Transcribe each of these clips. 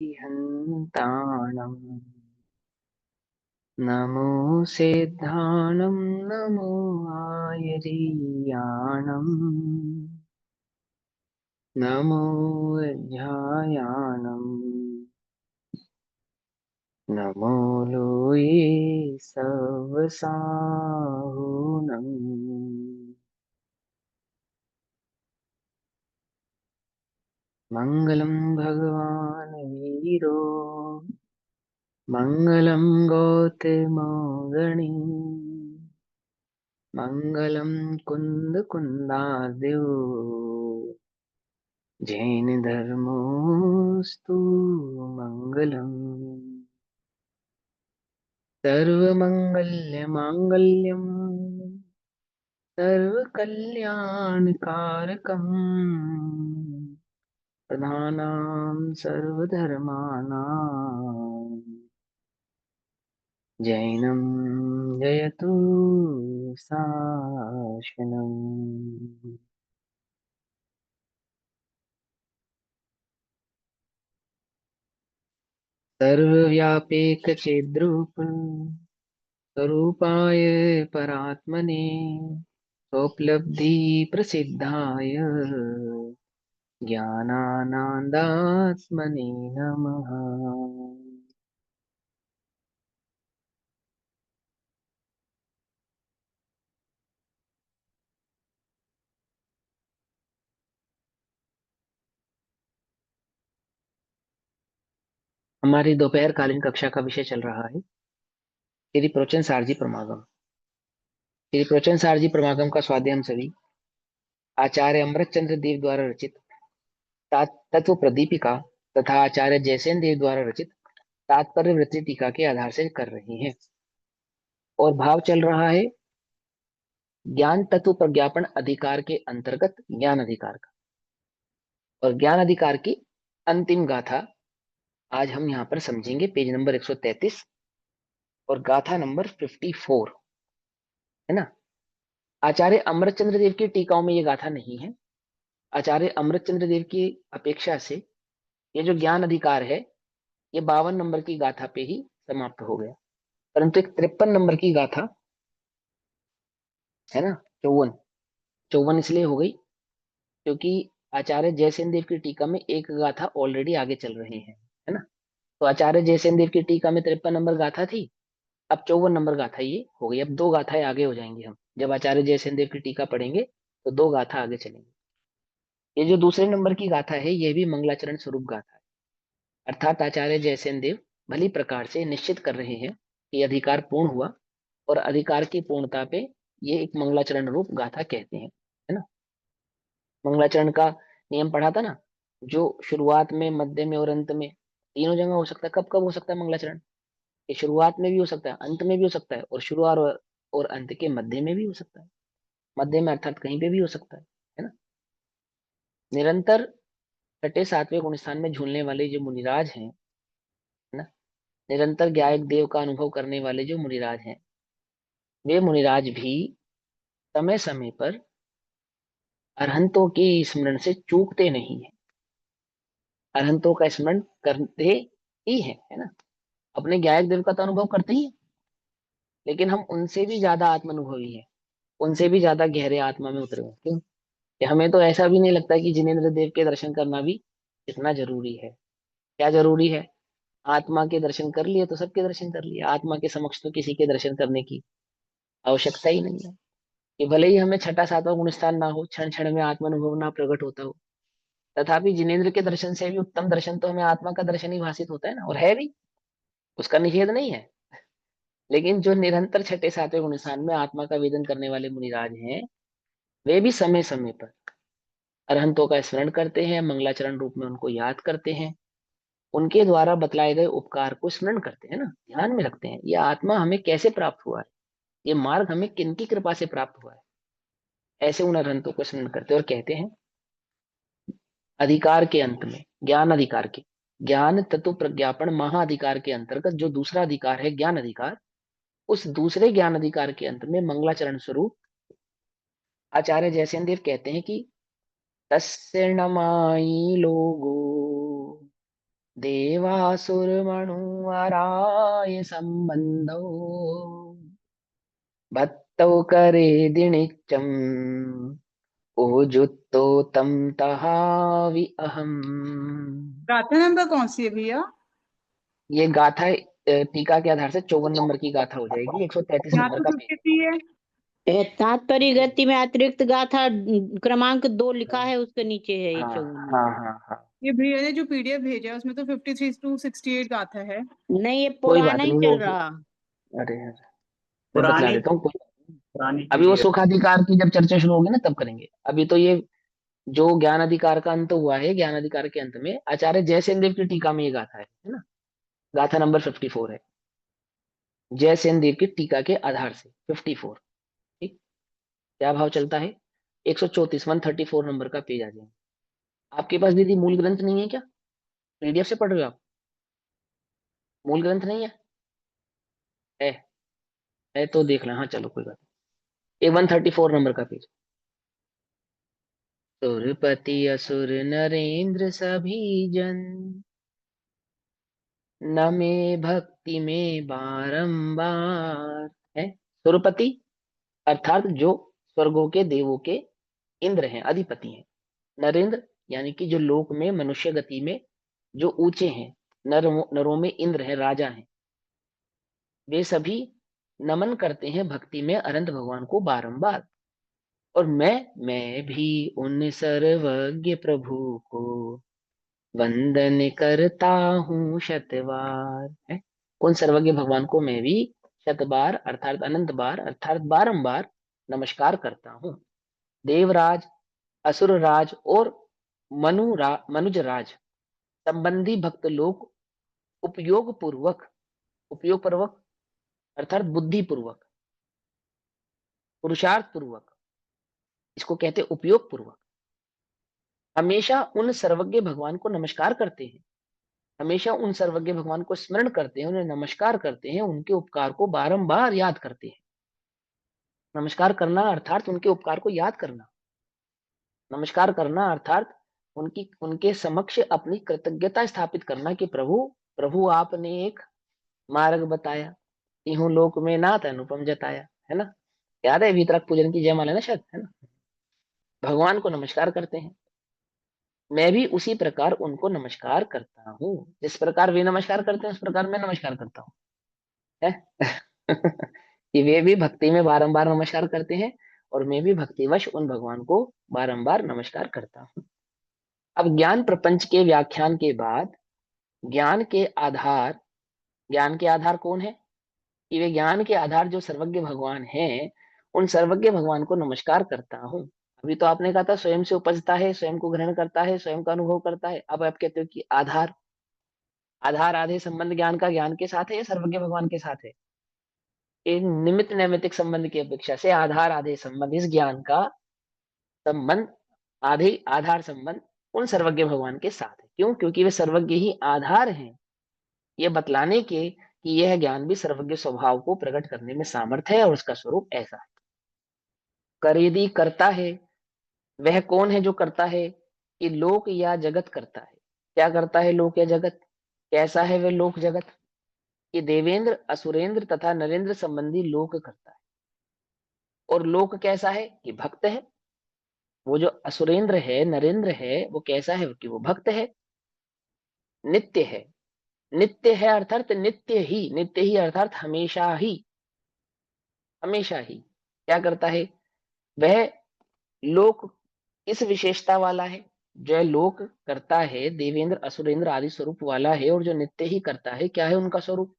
हन्ताणम् नमो सिद्धाणं नमो आयरीयाणम् नमो अध्यायाणम् नमो लोये सवसाहुनम् मङ्गलं भगवान् वीरो मङ्गलं गौतमोगणी मङ्गलं कुन्दकुन्दार्दियो जैनधर्मोऽस्तु मङ्गलम् सर्वमङ्गल्यमाङ्गल्यं सर्वकल्याणकारकम् प्रधानां सर्वधर्माणां जैनं जयतु शासनम्। सर्वव्यापेकचेद्रूप स्वरूपाय परात्मने स्वोपलब्धिप्रसिद्धाय ज्ञानानन्दात्मने नमः। हमारी दोपहर कालीन कक्षा का विषय चल रहा है श्री प्रोचन सारजी प्रमागम। श्री प्रोचन सारजी प्रमागम का स्वाध्याय हम सभी आचार्य अमृतचंद्र देव द्वारा रचित तत्व प्रदीपिका तथा आचार्य जयसेन देव द्वारा रचित तात्पर्य वृत्ति टीका के आधार से कर रहे हैं। और भाव चल रहा है ज्ञान तत्व प्रज्ञापन अधिकार के अंतर्गत ज्ञान अधिकार का। और ज्ञान अधिकार की अंतिम गाथा आज हम यहाँ पर समझेंगे, पेज नंबर 133 और गाथा नंबर 54, है ना। आचार्य अमृतचंद्र देव की टीकाओं में ये गाथा नहीं है। आचार्य अमृतचंद्र देव की अपेक्षा से ये जो ज्ञान अधिकार है ये 52 नंबर की गाथा पे ही समाप्त हो गया, परंतु एक 53 नंबर की गाथा है ना, 54 54 इसलिए हो गई क्योंकि आचार्य जयसेन देव की टीका में एक गाथा ऑलरेडी आगे चल रही है ना। तो आचार्य जयसेन देव की टीका में 53 नंबर गाथा थी, अब 54 नंबर गाथा ये हो गई। अब दो गाथाएं आगे हो जाएंगी, हम जब आचार्य जयसेन देव की टीका पढ़ेंगे तो दो गाथा आगे चलेंगी। ये जो दूसरे नंबर की गाथा है ये भी मंगलाचरण स्वरूप गाथा है, अर्थात आचार्य जयसेन देव भली प्रकार से निश्चित कर रहे हैं कि अधिकार पूर्ण हुआ और अधिकार की पूर्णता पे ये एक मंगलाचरण रूप गाथा कहते हैं, है ना। मंगलाचरण का नियम पढ़ा था ना, जो शुरुआत में मध्य में और अंत में तीनों जगह हो सकता है। कब कब हो सकता है मंगलाचरण? ये शुरुआत में भी हो सकता है, अंत में भी हो सकता है, और शुरुआत और अंत के मध्य में भी हो सकता है। मध्य में अर्थात कहीं पे भी हो सकता है ना। निरंतर छठे सातवें गुण स्थान में झूलने वाले जो मुनिराज हैं, है ना, निरंतर ज्ञायक देव का अनुभव करने वाले जो मुनिराज हैं, वे मुनिराज भी समय समय पर अरहंतों के स्मरण से चूकते नहीं है। अरहंतों का स्मरण करते ही है ना। अपने ज्ञायक देव का तो अनुभव करते ही है, लेकिन हम उनसे भी ज्यादा आत्म अनुभवी है, उनसे भी ज्यादा गहरे आत्मा में उतरे हैं। क्यों? कि हमें तो ऐसा भी नहीं लगता कि जिनेंद्र देव के दर्शन करना भी इतना जरूरी है। क्या जरूरी है? आत्मा के दर्शन कर लिए तो सबके दर्शन कर लिए, आत्मा के समक्ष तो किसी के दर्शन करने की आवश्यकता ही नहीं है। कि भले ही हमें छठा सातवां गुण स्थान ना हो, क्षण क्षण में आत्मा अनुभव ना प्रकट होता हो, तथापि जिनेंद्र के दर्शन से भी उत्तम दर्शन तो हमें आत्मा का दर्शन ही भासित होता है ना, और है भी, उसका निषेध नहीं है। लेकिन जो निरंतर छठे सातवें गुण स्थान में आत्मा का वेदन करने वाले मुनिराज हैं, वे भी समय समय पर अरहंतों का स्मरण करते हैं, मंगलाचरण रूप में उनको याद करते हैं, उनके द्वारा बतलाए गए उपकार को स्मरण करते हैं ना, ध्यान में रखते हैं ये आत्मा हमें कैसे प्राप्त हुआ है, ये मार्ग हमें किनकी कृपा से प्राप्त हुआ है। ऐसे उन अरहंतों को स्मरण करते हैं और कहते हैं अधिकार के अंत में, ज्ञान अधिकार के, ज्ञान तत्व प्रज्ञापन महाअधिकार के अंतर्गत जो दूसरा अधिकार है ज्ञान अधिकार, उस दूसरे ज्ञान अधिकार के अंत में मंगलाचरण स्वरूप आचार्य जयसेन देव कहते हैं कि तस्य नमाई लोगो देवासुर मनुवराय संबंधो भक्तौ करे दिनित्यम ओजुत्तो तम तहावि अहम। गाथा नंबर कौन सी है भैया? ये गाथा टीका के आधार से 54 नंबर की गाथा हो जाएगी, 133 यहाँ नंबर तो का पेज। 53 है। तात्पर्य गति में अतिरिक्त गाथा क्रमांक 2 लिखा हाँ है, उसके नीचे है हाँ 154 हाँ नंबर। हाँ हाँ। ये भैया ने जो पीडीएफ भेजा है उसमें तो 53 to 68 गाथा है। नहीं, ये कोई बात पुराना ही नहीं चल वो, रहा। अरे यार, मैं बतला पुरानी देता हूँ। पुरानी अभी वो पीडीएफ। सुखाधिकार की जब चर्चा शुरू होगी ना तब करेंगे। अभी तो ये जो ज्ञान अधिकार का अंत हुआ है, ज्ञान अधिकार के अंत में आचार्य जयसेन देव की टीका में ये गाथा है ना। गाथा नंबर 54 है, जयसेन देव की टीका के आधार से 54। ठीक। क्या भाव चलता है? 134, 134 नंबर का पेज आ जाएगा। आपके पास दीदी मूल ग्रंथ नहीं है क्या? पीडीएफ से पढ़ रहे हो आप? मूल ग्रंथ नहीं है? है? है तो देख लें। हाँ चलो कोई बात नहीं। ये 134 नंबर का पेज। सुरपति असुर नरेंद्र सभी जन न में भक्ति में बारंबार। है? सुरपति अर्थात जो स्वर्गों के देवों के इंद्र हैं, अधिपति हैं। नरेंद्र यानी कि जो लोक में मनुष्य गति में जो ऊंचे हैं, नरों में इंद्र है, राजा हैं, वे सभी नमन करते हैं भक्ति में अनंत भगवान को बारंबार। और मैं भी उन सर्वज्ञ प्रभु को वंदन करता हूँ शतबार। है? उन सर्वज्ञ भगवान को मैं भी शतबार अर्थात अनंत बार अर्थात बारंबार नमस्कार करता हूँ। देवराज, असुर राज और मनुज राज संबंधी भक्त लोग उपयोग पूर्वक, उपयोग पूर्वक अर्थात बुद्धि पूर्वक, पुरुषार्थ पूर्वक, इसको कहते हैं उपयोग पूर्वक, हमेशा उन सर्वज्ञ भगवान को नमस्कार करते हैं। हमेशा उन सर्वज्ञ भगवान को स्मरण करते हैं, उन्हें नमस्कार करते हैं, उनके उपकार को बारंबार याद करते हैं। नमस्कार करना अर्थात उनके उपकार को याद करना। नमस्कार करना अर्थात उनके समक्ष अपनी कृतज्ञता स्थापित करना कि प्रभु, प्रभु आपने एक मार्ग बताया, तीहों लोक में नाथ अनुपम जताया। है ना? याद है वितरक पूजन की जयमाला ना शायद, है ना? भगवान को नमस्कार करते हैं। मैं भी उसी प्रकार उनको नमस्कार करता हूँ। जिस प्रकार वे नमस्कार करते हैं उस प्रकार मैं नमस्कार करता हूँ। है? कि वे भी भक्ति में बारंबार नमस्कार करते हैं और मैं भी भक्तिवश उन भगवान को बारंबार नमस्कार करता हूँ। अब ज्ञान प्रपंच के व्याख्यान के बाद ज्ञान के आधार, ज्ञान के आधार कौन है? कि वे ज्ञान के आधार जो सर्वज्ञ भगवान हैं, उन सर्वज्ञ भगवान को नमस्कार करता हूँ। अभी तो आपने कहा था स्वयं से उपजता है, स्वयं को ग्रहण करता है, स्वयं का अनुभव करता है। अब आप कहते हो कि आधार, आधार आधे संबंध ज्ञान का ज्ञान के साथ है या सर्वज्ञ भगवान के साथ है? इन निमित्त नैमित्तिक संबंध की अपेक्षा से आधार आधे संबंध, इस ज्ञान का संबंध, आधे आधार संबंध उन सर्वज्ञ भगवान के साथ है। क्यों? क्योंकि वे सर्वज्ञ ही आधार हैं ये बतलाने के कि यह ज्ञान भी सर्वज्ञ स्वभाव को प्रकट करने में सामर्थ है और उसका स्वरूप ऐसा है। करेदी करता है, वह कौन है जो करता है? कि लोक या जगत करता है। क्या करता है लोक या जगत? कैसा है वह लोक जगत? कि देवेंद्र, असुरेंद्र तथा नरेंद्र संबंधी लोक करता है। और लोक कैसा है? कि भक्त है। वो जो असुरेंद्र है, नरेंद्र है, वो कैसा है? कि वो भक्त है, नित्य है। नित्य है अर्थात नित्य ही, नित्य ही अर्थात हमेशा ही, हमेशा ही क्या करता है? वह लोक किस विशेषता वाला है? जो लोक करता है देवेंद्र असुरेंद्र आदि स्वरूप वाला है, और जो नित्य ही करता है, क्या है उनका स्वरूप?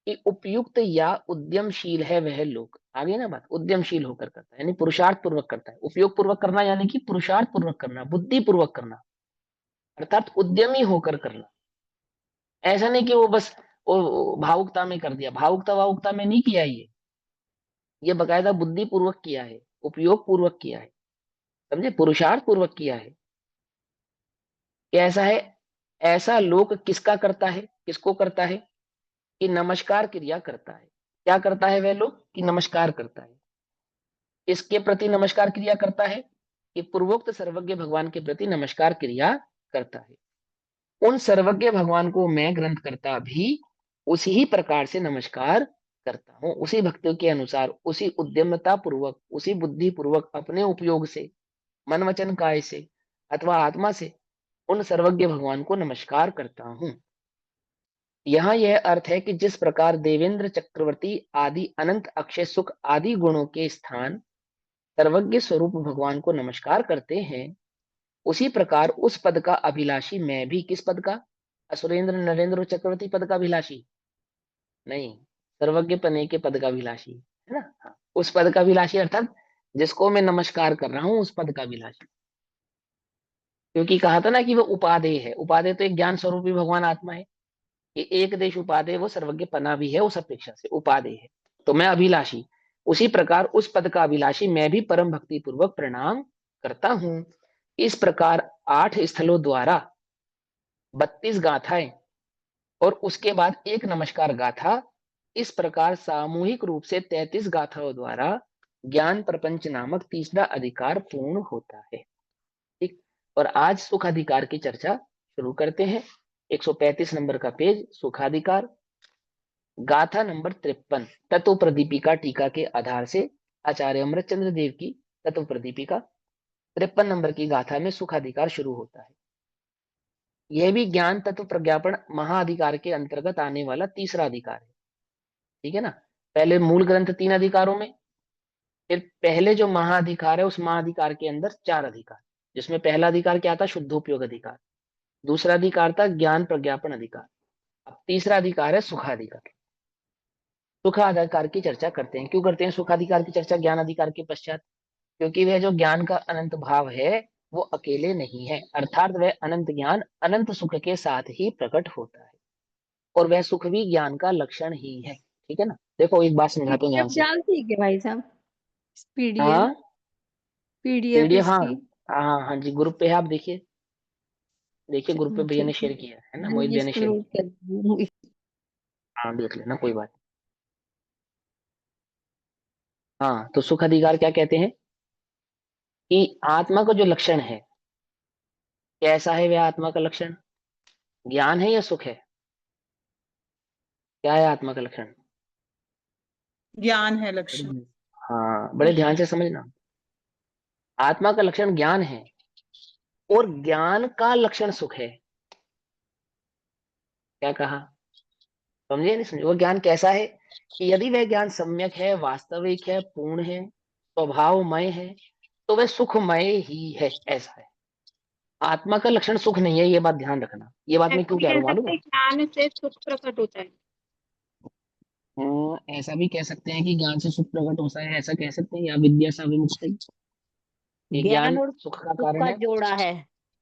कि उपयुक्त या उद्यमशील है वह लोक। आगे ना बात, उद्यमशील होकर करता है यानी पुरुषार्थ पूर्वक करता है। उपयोग पूर्वक करना यानी कि पुरुषार्थ पूर्वक करना, बुद्धि पूर्वक करना, अर्थात उद्यमी होकर करना। ऐसा नहीं कि वो बस वो भावुकता में कर दिया, भावुकता वावुकता में नहीं किया ये बकायदा बुद्धि पूर्वक किया है, उपयोग पूर्वक किया है। समझे? पुरुषार्थ पूर्वक किया है। कैसा है? ऐसा लोक किसका करता है, किसको करता है? कि नमस्कार क्रिया करता है। क्या करता है वह लोग? कि नमस्कार करता है। इसके प्रति नमस्कार क्रिया करता है कि पूर्वोक्त सर्वज्ञ भगवान के प्रति नमस्कार क्रिया करता है। उन सर्वज्ञ भगवान को मैं ग्रंथकर्ता भी उसी ही प्रकार से नमस्कार करता हूँ, उसी भक्ति के अनुसार, उसी उद्यमता पूर्वक, उसी बुद्धि पूर्वक, अपने उपयोग से, मन वचन काय से अथवा आत्मा से उन सर्वज्ञ भगवान को नमस्कार करता हूँ। यहाँ यह अर्थ है कि जिस प्रकार देवेंद्र चक्रवर्ती आदि अनंत अक्षय सुख आदि गुणों के स्थान सर्वज्ञ स्वरूप भगवान को नमस्कार करते हैं, उसी प्रकार उस पद का अभिलाषी मैं भी, किस पद का? असुरेंद्र नरेंद्र चक्रवर्ती पद का अभिलाषी नहीं, सर्वज्ञ पने के पद का अभिलाषी, है ना? हाँ, उस पद का अभिलाषी अर्थात जिसको मैं नमस्कार कर रहा हूं, उस पद का अभिलाषी। क्योंकि कहा था ना कि वो उपादेय है, उपादेय तो एक ज्ञान स्वरूपी भगवान आत्मा है, ये एक देश उपादेय, वो सर्वज्ञ पना भी है उस अपेक्षा से, उपादेय है। तो मैं अभिलाषी, उसी प्रकार उस पद का अभिलाषी मैं भी परम भक्ति पूर्वक प्रणाम करता हूं। इस प्रकार 8 स्थलों द्वारा 32 गाथाएं और उसके बाद एक नमस्कार गाथा, इस प्रकार सामूहिक रूप से 33 गाथाओं द्वारा ज्ञान प्रपंच नामक तीसरा अधिकार पूर्ण होता है। ठीक, और आज सुखाधिकार की चर्चा शुरू करते हैं। 135 नंबर का पेज, सुखाधिकार, गाथा नंबर 53, तत्व प्रदीपिका टीका के आधार से आचार्य अमृतचंद्र देव की तत्व प्रदीपिका 53 नंबर की गाथा में सुखाधिकार शुरू होता है। यह भी ज्ञान तत्व प्रज्ञापन महाअधिकार के अंतर्गत आने वाला तीसरा अधिकार है। ठीक है ना? पहले मूल ग्रंथ 3 अधिकारों में, फिर पहले जो महाअधिकार है उस महाअधिकार के अंदर 4 अधिकार, जिसमें पहला अधिकार क्या था? शुद्धोपयोग अधिकार। दूसरा अधिकार था ज्ञान प्रज्ञापन अधिकार। अब तीसरा अधिकार है सुखाधिकार। सुखाधिकार की चर्चा करते हैं। क्यों करते हैं सुखाधिकार की चर्चा ज्ञान अधिकार के पश्चात? क्योंकि वह जो ज्ञान का अनंत भाव है वो अकेले नहीं है, अर्थात वह अनंत ज्ञान अनंत सुख के साथ ही प्रकट होता है, और वह सुख भी ज्ञान का लक्षण ही है। ठीक है ना? देखो एक बात समझाते हैं ध्यान पीडीएफ से। डालती है क्या भाई साहब? पीडीएफ हाँ, पीडीएफ पीडीएफ, हाँ इसकी हाँ हाँ जी, ग्रुप पे है, आप देखिए, देखिए ग्रुप पे भैया ने ठीक है, शेयर किया है ना, मैं मोहित भैया ने इसको शेयर नोट किया। कर लूंगी। हाँ देख लेना, कोई बात नहीं। हाँ, तो सुख अधिकार क्या कहते हैं कि आत्मा का जो लक्षण है, कैसा है वह आत्मा का लक्षण? ज्ञान है या सुख है? क्या है आत्मा का लक्षण? ज्ञान है लक्ष्य। हाँ, बड़े ध्यान से समझना। आत्मा का लक्षण ज्ञान है और ज्ञान का लक्षण सुख है। क्या कहा? समझे नहीं समझे? वो ज्ञान कैसा है कि यदि वह ज्ञान सम्यक है, वास्तविक है, पूर्ण है, स्वभावमय है, तो वह सुखमय ही है, ऐसा है। आत्मा का लक्षण सुख नहीं है, ये बात ध्यान रखना। ये बात मैं ऐसा क्यों भी कह रहा कह हूँ मालूम सकते है? हैं ज्ञान से सुख प्रकट होता है। ऐसा भी कह सकते हैं कि ज्ञान से सुख प्रकट होता है, ऐसा कह सकते हैं, या विद्या से विमुक्ति, ये ज्ञान ज्ञान और सुख का सुख कारण का है। जोड़ा है।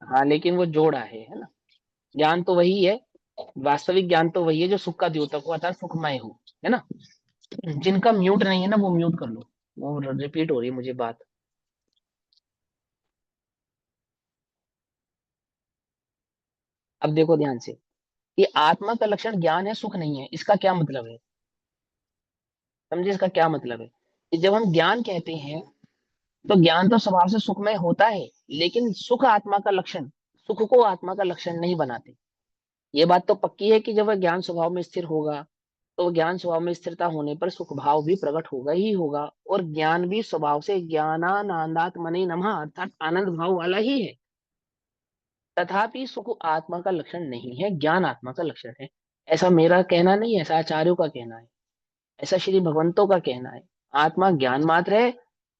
हाँ, लेकिन वो जोड़ा है ना? ज्ञान तो वही है, वास्तविक ज्ञान तो वही है जो सुख का द्योतक हो, अर्थात सुखमय हो, है ना? जिनका म्यूट नहीं है ना, वो म्यूट कर लो, वो रिपीट हो रही है मुझे बात। अब देखो ध्यान से, कि आत्मा का लक्षण ज्ञान है, सुख नहीं है, इसका क्या मतलब है? समझे इसका क्या मतलब है? कि जब हम ज्ञान कहते हैं तो ज्ञान तो स्वभाव से सुखमय होता है, लेकिन सुख आत्मा का लक्षण, सुख को आत्मा का लक्षण नहीं बनाते। ये बात तो पक्की है कि जब वह ज्ञान स्वभाव में स्थिर होगा, तो ज्ञान स्वभाव में स्थिरता होने पर सुख भाव भी प्रकट होगा ही होगा, और ज्ञान भी स्वभाव से ज्ञानानंदात्मने नमः अर्थात आनंद भाव वाला ही है। तथापि सुख आत्मा का लक्षण नहीं है, ज्ञान आत्मा का लक्षण है। ऐसा मेरा कहना नहीं है, ऐसा आचार्यों का कहना है, ऐसा श्री भगवंतों का कहना है। आत्मा ज्ञान मात्र है,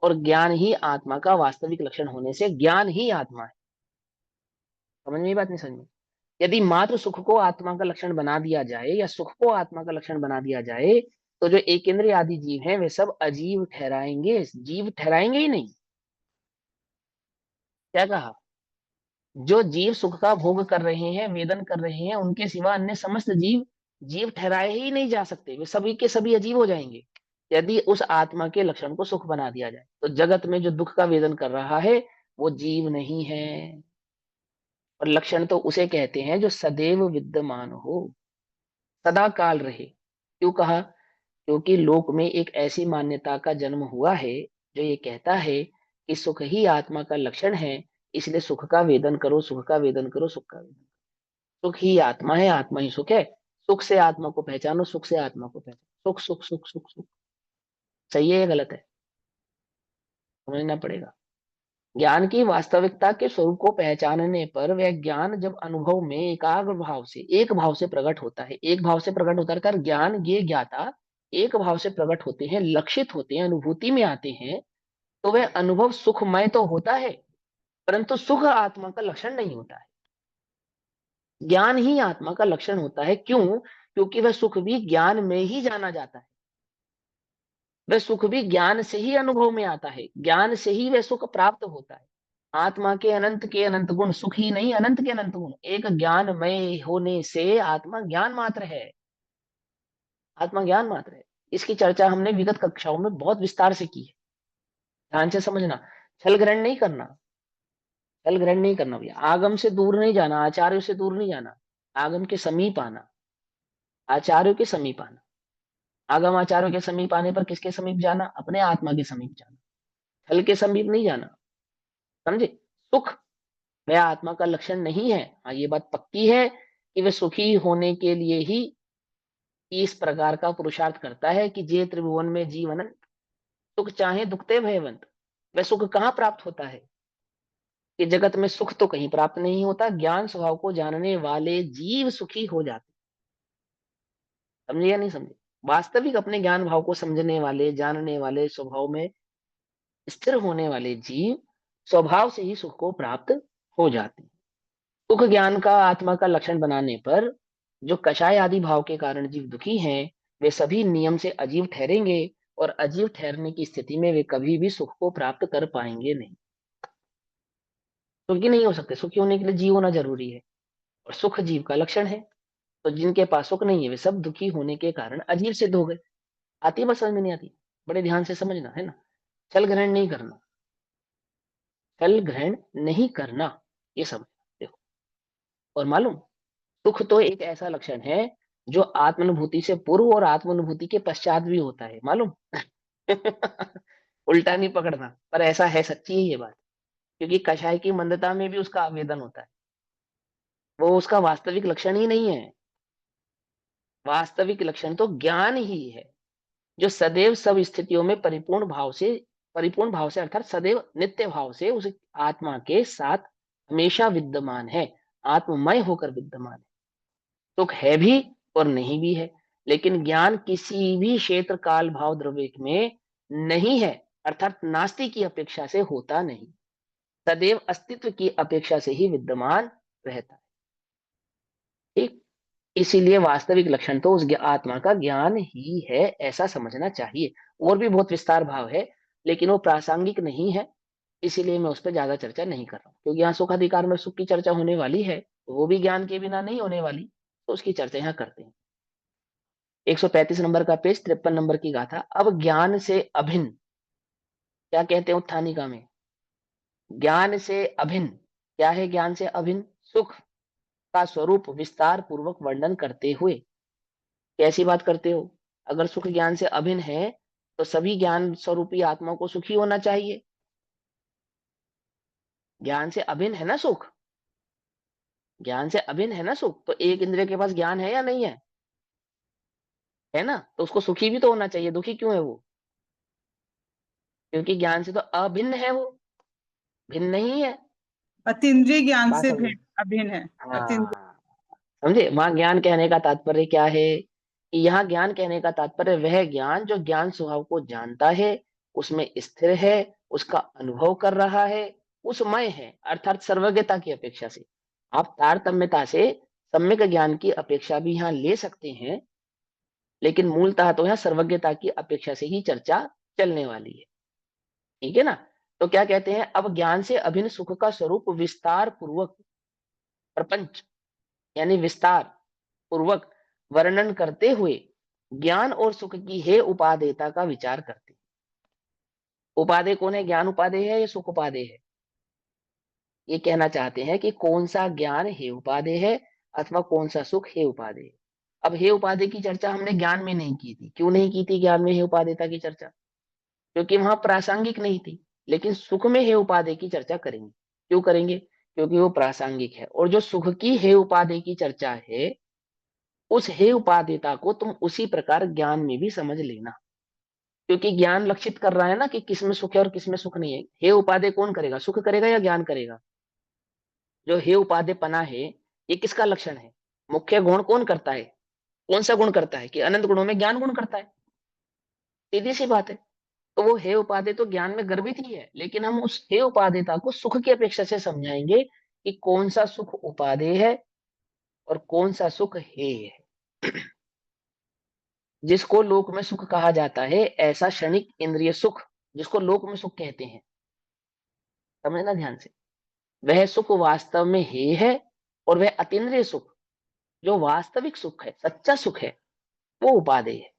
और ज्ञान ही आत्मा का वास्तविक लक्षण होने से ज्ञान ही आत्मा है। समझ में ये बात नहीं? समझ में? यदि मात्र सुख को आत्मा का लक्षण बना दिया जाए, या सुख को आत्मा का लक्षण बना दिया जाए, तो जो एक इंद्रिय आदि जीव हैं वे सब अजीव ठहराएंगे, जीव ठहराएंगे ही नहीं। क्या कहा? जो जीव सुख का भोग कर रहे हैं, वेदन कर रहे हैं, उनके सिवा अन्य समस्त जीव जीव ठहराए ही नहीं जा सकते, वे सभी के सभी अजीब हो जाएंगे यदि उस आत्मा के लक्षण को सुख बना दिया जाए। तो जगत में जो दुख का वेदन कर रहा है वो जीव नहीं है, और लक्षण तो उसे कहते हैं जो सदैव विद्यमान हो, सदा काल रहे। क्यों कहा? क्योंकि लोक में एक ऐसी मान्यता का जन्म हुआ है जो ये कहता है कि सुख ही आत्मा का लक्षण है, इसलिए सुख का वेदन करो, सुख का वेदन करो, सुख का वेदन करो। सुख ही आत्मा है, आत्मा ही सुख है। सुख से आत्मा को पहचानो, सुख से आत्मा को पहचानो। सुख सुख सुख सुख सुख, सही है या गलत है, समझना पड़ेगा। ज्ञान की वास्तविकता के स्वरूप को पहचानने पर वह ज्ञान जब अनुभव में एकाग्र भाव से, एक भाव से प्रकट होता है, एक भाव से प्रकट होता है अर्थात ज्ञान ये ज्ञाता एक भाव से प्रकट होते हैं, लक्षित होते हैं, अनुभूति में आते हैं, तो वह अनुभव सुखमय तो होता है, परंतु सुख आत्मा का लक्षण नहीं होता है। ज्ञान ही आत्मा का लक्षण होता है। क्यों? क्योंकि वह सुख भी ज्ञान में ही जाना जाता है, वह सुख भी ज्ञान से ही अनुभव में आता है, ज्ञान से ही वह सुख प्राप्त होता है। आत्मा के अनंत गुण, सुख ही नहीं अनंत के अनंत गुण, एक ज्ञानमय होने से आत्मा ज्ञान मात्र है, आत्मा ज्ञान मात्र है। इसकी चर्चा हमने विगत कक्षाओं में बहुत विस्तार से की है, ध्यान से समझना। छल ग्रहण नहीं करना, छल ग्रहण नहीं करना भैया। आगम से दूर नहीं जाना, आचार्यों से दूर नहीं जाना, आगम के समीप आना, आचार्यों के समीप आना। आगम आचार्यों के समीप आने पर किसके समीप जाना? अपने आत्मा के समीप जाना, छल के समीप नहीं जाना, समझे। सुख वह आत्मा का लक्षण नहीं है। हाँ, ये बात पक्की है कि वह सुखी होने के लिए ही इस प्रकार का पुरुषार्थ करता है कि जे त्रिभुवन में जीवन सुख चाहे दुखते भयवंत। वह सुख कहाँ प्राप्त होता है? कि जगत में सुख तो कहीं प्राप्त नहीं होता, ज्ञान स्वभाव को जानने वाले जीव सुखी हो जाते। समझे या नहीं समझे? वास्तविक अपने ज्ञान भाव को समझने वाले, जानने वाले, स्वभाव में स्थिर होने वाले जीव स्वभाव से ही सुख को प्राप्त हो जाते हैं। सुख ज्ञान का आत्मा का लक्षण बनाने पर जो कषाय आदि भाव के कारण जीव दुखी हैं, वे सभी नियम से अजीव ठहरेंगे, और अजीव ठहरने की स्थिति में वे कभी भी सुख को प्राप्त कर पाएंगे नहीं। सुखी नहीं हो सकते। सुखी होने के लिए जीव होना जरूरी है, और सुख जीव का लक्षण है। तो जिनके पास सुख नहीं है वे सब दुखी होने के कारण अजीव सिद्ध हो गए। आती है बात समझ में? नहीं आती? बड़े ध्यान से समझना है ना। छल ग्रहण नहीं करना, छल ग्रहण नहीं करना, ये समझ। देखो, और मालूम, सुख तो एक ऐसा लक्षण है जो आत्मानुभूति से पूर्व और आत्मानुभूति के पश्चात भी होता है, मालूम। उल्टा नहीं पकड़ना, पर ऐसा है, सच्ची है ये बात। क्योंकि कषाय की मंदता में भी उसका आवेदन होता है, वो उसका वास्तविक लक्षण ही नहीं है। वास्तविक लक्षण तो ज्ञान ही है, जो सदैव सब स्थितियों में परिपूर्ण भाव से अर्थात सदैव नित्य भाव से उस आत्मा के साथ हमेशा विद्यमान है, आत्ममय होकर विद्यमान है। सुख है भी और नहीं भी है, लेकिन ज्ञान किसी भी क्षेत्र काल भाव द्रव्य में नहीं है, अर्थात नास्ति की अपेक्षा से होता नहीं, सदैव अस्तित्व की अपेक्षा से ही विद्यमान रहता है। ठीक, इसीलिए वास्तविक लक्षण तो उस आत्मा का ज्ञान ही है, ऐसा समझना चाहिए। और भी बहुत विस्तार भाव है, लेकिन वो प्रासंगिक नहीं है, इसीलिए मैं उस पर ज्यादा चर्चा नहीं कर रहा हूँ। क्योंकि यहाँ सुख अधिकार में सुख की चर्चा होने वाली है, वो भी ज्ञान के बिना नहीं होने वाली, तो उसकी चर्चा यहाँ करते हैं। 135 नंबर का पेज, 53 नंबर की गाथा। अब ज्ञान से अभिन्न, क्या कहते हैं उत्थानिका में? ज्ञान से अभिन्न क्या है? ज्ञान से अभिन्न सुख का स्वरूप विस्तार पूर्वक वर्णन करते हुए। कैसी बात करते हो? अगर सुख ज्ञान से अभिन्न है तो सभी ज्ञान स्वरूपी आत्मा को सुखी होना चाहिए। ज्ञान से अभिन्न है ना सुख, ज्ञान से अभिन्न है ना सुख, तो एक इंद्रिय के पास ज्ञान है या नहीं है? है ना, तो उसको सुखी भी तो होना चाहिए। दुखी क्यों है वो? क्योंकि ज्ञान से तो अभिन्न है वो, भिन्न नहीं है। अतीन्द्रिय ज्ञान बात से समझे? भिन्न अभिन्न है। अतीन्द्रिय हाँ, समझे। वहां ज्ञान कहने का तात्पर्य क्या है? कि यहाँ ज्ञान कहने का तात्पर्य वह ज्ञान जो ज्ञान स्वभाव को जानता है, उसमें स्थिर है, उसका अनुभव कर रहा है, उसमय है, अर्थात सर्वज्ञता की अपेक्षा से। आप तारतम्यता से सम्यक ज्ञान की अपेक्षा भी यहाँ ले सकते हैं, लेकिन मूलतः तो यहाँ सर्वज्ञता की अपेक्षा से ही चर्चा चलने वाली है। ठीक है ना। तो क्या कहते हैं? अब ज्ञान से अभिन्न सुख का स्वरूप विस्तार पूर्वक, प्रपंच यानी विस्तार पूर्वक वर्णन करते हुए ज्ञान और सुख की हे उपादेयता का विचार करते। उपादेय कौन है? ज्ञान उपादेय है या सुख उपादेय है? ये कहना चाहते हैं कि कौन सा ज्ञान हे उपादेय है अथवा कौन सा सुख हे उपादेय है। अब हे उपादेय की चर्चा हमने ज्ञान में नहीं की थी। क्यों नहीं की थी ज्ञान में हे उपादेयता की चर्चा? क्योंकि वहां प्रासंगिक नहीं थी। लेकिन सुख में हे उपादेय की चर्चा करेंगे। क्यों करेंगे? क्योंकि वो प्रासंगिक है। और जो सुख की हे उपाधि की चर्चा है, उस हे उपादेयता को तुम उसी प्रकार ज्ञान में भी समझ लेना, क्योंकि ज्ञान लक्षित कर रहा है ना कि किसमें सुख है और किसमें सुख नहीं है। हे उपादेय कौन करेगा? सुख करेगा या ज्ञान करेगा? जो हे उपादेयपना है, ये किसका लक्षण है? मुख्य गुण कौन करता है? कौन सा गुण करता है? कि अनंत गुणों में ज्ञान गुण करता है। सीधी सी बात है। तो वो हे उपादेय तो ज्ञान में गर्भित ही है, लेकिन हम उस हे उपादेयता को सुख की अपेक्षा से समझाएंगे कि कौन सा सुख उपादेय है और कौन सा सुख हेय है। जिसको लोक में सुख कहा जाता है, ऐसा क्षणिक इंद्रिय सुख जिसको लोक में सुख कहते हैं, समझना ध्यान से, वह सुख वास्तव में हेय है। और वह अतीन्द्रिय सुख जो वास्तविक सुख है, सच्चा सुख है, वो उपादेय है।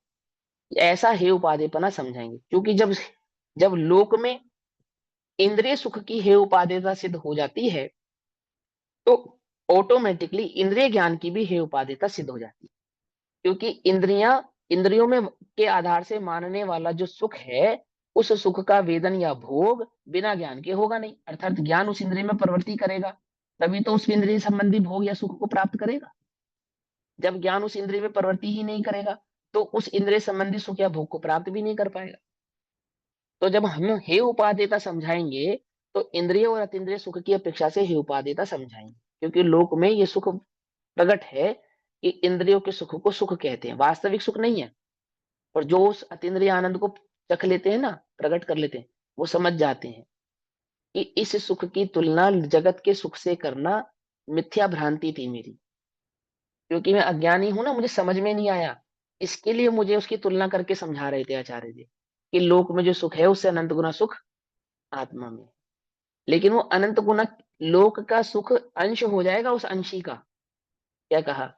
ऐसा हेय उपादेयपना समझाएंगे, क्योंकि जब जब लोक में इंद्रिय सुख की हेय उपादेयता सिद्ध हो जाती है, तो ऑटोमेटिकली इंद्रिय ज्ञान की भी हेय उपादेयता सिद्ध हो जाती है। क्योंकि इंद्रियों में के आधार से मानने वाला जो सुख है, उस सुख का वेदन या भोग बिना ज्ञान के होगा नहीं। अर्थात ज्ञान उस इंद्रिय में प्रवृत्ति करेगा, तभी तो उस इंद्रिय संबंधी भोग या सुख को प्राप्त करेगा। जब ज्ञान उस इंद्रिय में प्रवृत्ति ही नहीं करेगा, तो उस इंद्रिय संबंधी सुख या भोग को प्राप्त भी नहीं कर पाएगा। तो जब हम हे उपादेयता समझाएंगे, तो इंद्रिय और अतीन्द्रिय सुख की अपेक्षा से हे उपादेयता समझाएंगे, क्योंकि लोक में ये सुख प्रकट है कि इंद्रियों के सुख को सुख कहते हैं, वास्तविक सुख नहीं है। और जो उस अतीन्द्रिय आनंद को चख लेते हैं ना, प्रकट कर लेते हैं, वो समझ जाते हैं कि इस सुख की तुलना जगत के सुख से करना मिथ्या भ्रांति थी मेरी, क्योंकि मैं अज्ञानी हूं ना, मुझे समझ में नहीं आया। इसके लिए मुझे उसकी तुलना करके समझा रहे थे आचार्य जी कि लोक में जो सुख है उससे अनंत गुना सुख आत्मा में। लेकिन वो अनंत गुना लोक का सुख अंश हो जाएगा उस अंशी का। क्या कहा?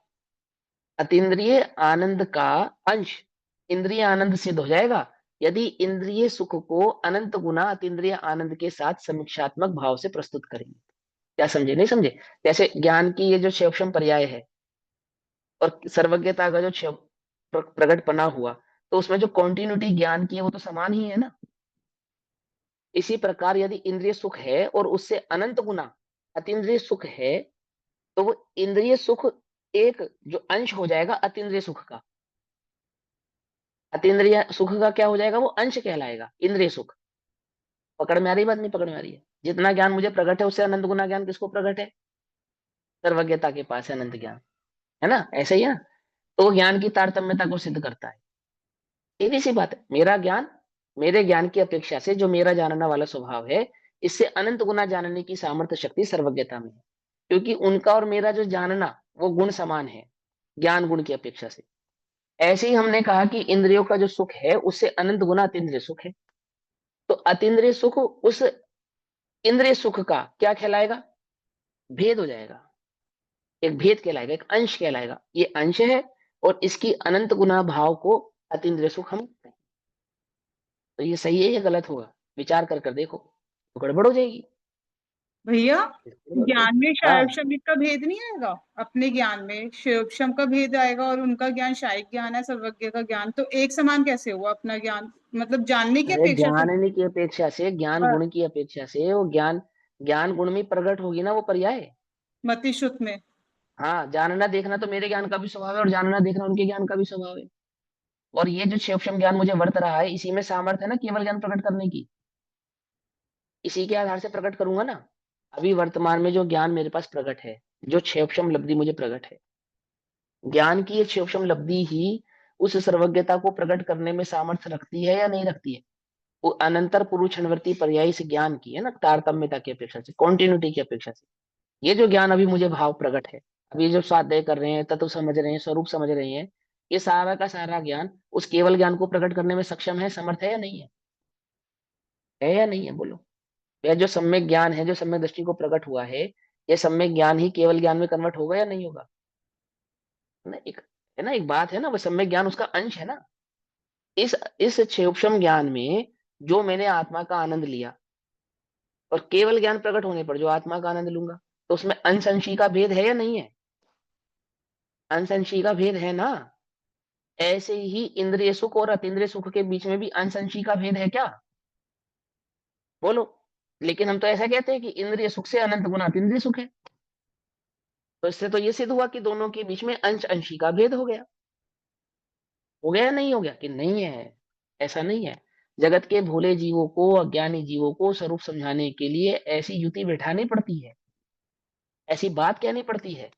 अतीन्द्रिय आनंद का अंश इंद्रिय आनंद सिद्ध हो जाएगा, यदि इंद्रिय सुख को अनंत गुना अतीन्द्रिय आनंद के साथ समीक्षात्मक भाव से प्रस्तुत करेंगे। क्या समझे? नहीं समझे? जैसे ज्ञान की ये जो क्षेपशम पर्याय है और सर्वज्ञता का जो प्रकटपना हुआ, तो उसमें जो कॉन्टिन्यूटी ज्ञान की है वो तो समान ही है ना। इसी प्रकार यदि इंद्रिय सुख है और उससे अनंत गुना अतीन्द्रिय सुख है, तो वो इंद्रिय सुख एक जो अंश हो जाएगा अतीन्द्रिय सुख का। अतीन्द्रिय सुख का क्या हो जाएगा? वो अंश कहलाएगा इंद्रिय सुख। पकड़ में आ रही बात? नहीं पकड़ में आ रही है? जितना ज्ञान मुझे प्रकट है उससे अनंत गुना ज्ञान किसको प्रकट है? सर्वज्ञता के पास है अनंत ज्ञान, है ना? ऐसे ही है ना। तो वो ज्ञान की तारतम्यता को सिद्ध करता है। सीधी सी बात है, मेरा ज्ञान मेरे ज्ञान की अपेक्षा से जो मेरा जानना वाला स्वभाव है, इससे अनंत गुना जानने की सामर्थ्य शक्ति सर्वज्ञता में है, क्योंकि उनका और मेरा जो जानना वो गुण समान है ज्ञान गुण की अपेक्षा से। ऐसे ही हमने कहा कि इंद्रियों का जो सुख है उससे अनंत गुना अतीन्द्रिय सुख है। तो अतीन्द्रिय सुख उस इंद्रिय सुख का क्या कहलाएगा? भेद हो जाएगा, एक भेद कहलाएगा, एक अंश कहलाएगा। ये अंश है और इसकी अनंत गुना भाव को अतीन्द्रिय सुख हम कहते हैं। तो ये सही है या गलत होगा? विचार कर देखो, तो गड़बड़ हो जाएगी। भैया, ज्ञान में हाँ, शायक शमिक का भेद नहीं आएगा? अपने ज्ञान में शिवक्षम का भेद आएगा और उनका ज्ञान शायक ज्ञान है, सर्वज्ञ का ज्ञान, तो एक समान कैसे हुआ अपना ज्ञान? मतलब जानने की अरे अपेक्षा से। जानने की अपेक्षा से, ज्ञान गुण की अपेक्षा से, वो ज्ञान ज्ञान गुण में प्रकट होगी ना वो पर्याय। मति शुद्ध में। हाँ, जानना देखना तो मेरे ज्ञान का भी स्वभाव है और जानना देखना उनके ज्ञान का भी स्वभाव है। और ये जो क्षेपशम ज्ञान मुझे वर्त रहा है, इसी में सामर्थ्य है ना केवल ज्ञान प्रकट करने की। इसी के आधार से प्रकट करूंगा ना। अभी वर्तमान में जो ज्ञान मेरे पास प्रकट है, जो क्षेपशम लब्धि मुझे प्रकट है, ज्ञान की ये क्षेपशम लब्धि ही उस सर्वज्ञता को प्रकट करने में सामर्थ्य रखती है या नहीं रखती है? वो अनंतर पुरुषणवर्ती पर्यायी से ज्ञान की है ना, तारतम्यता की अपेक्षा से, कॉन्टिन्यूटी की अपेक्षा से। ये जो ज्ञान अभी मुझे भाव प्रकट है, अभी जो स्वाध्याय कर रहे हैं, तत्व समझ रहे हैं, स्वरूप समझ रहे हैं, ये सारा का सारा ज्ञान उस केवल ज्ञान को प्रकट करने में सक्षम है, समर्थ है या नहीं है? है या नहीं है? बोलो। यह जो सम्यक ज्ञान है, जो सम्यक दृष्टि को प्रकट हुआ है, ये सम्यक ज्ञान ही केवल ज्ञान में कन्वर्ट होगा या नहीं होगा? ना एक है ना, एक बात है ना, वो सम्यक ज्ञान उसका अंश है ना। इस क्षेपशम ज्ञान में जो मैंने आत्मा का आनंद लिया, और केवल ज्ञान प्रकट होने पर जो आत्मा का आनंद लूंगा, तो उसमें अंश अंशी का भेद है या नहीं है? अंश अंशी का भेद है ना। ऐसे ही इंद्रिय सुख और अतीन्द्रिय सुख के बीच में भी अंश अंशी का भेद है क्या? बोलो। लेकिन हम तो ऐसा कहते हैं कि इंद्रिय सुख से अनंत गुना अतीन्द्रिय सुख है। तो इससे तो ये सिद्ध हुआ कि दोनों के बीच में अंश अंशी का भेद हो गया। हो गया नहीं हो गया कि नहीं है? ऐसा नहीं है। जगत के भोले जीवों को, अज्ञानी जीवों को स्वरूप समझाने के लिए ऐसी युक्ति बैठानी पड़ती है, ऐसी बात कहनी पड़ती है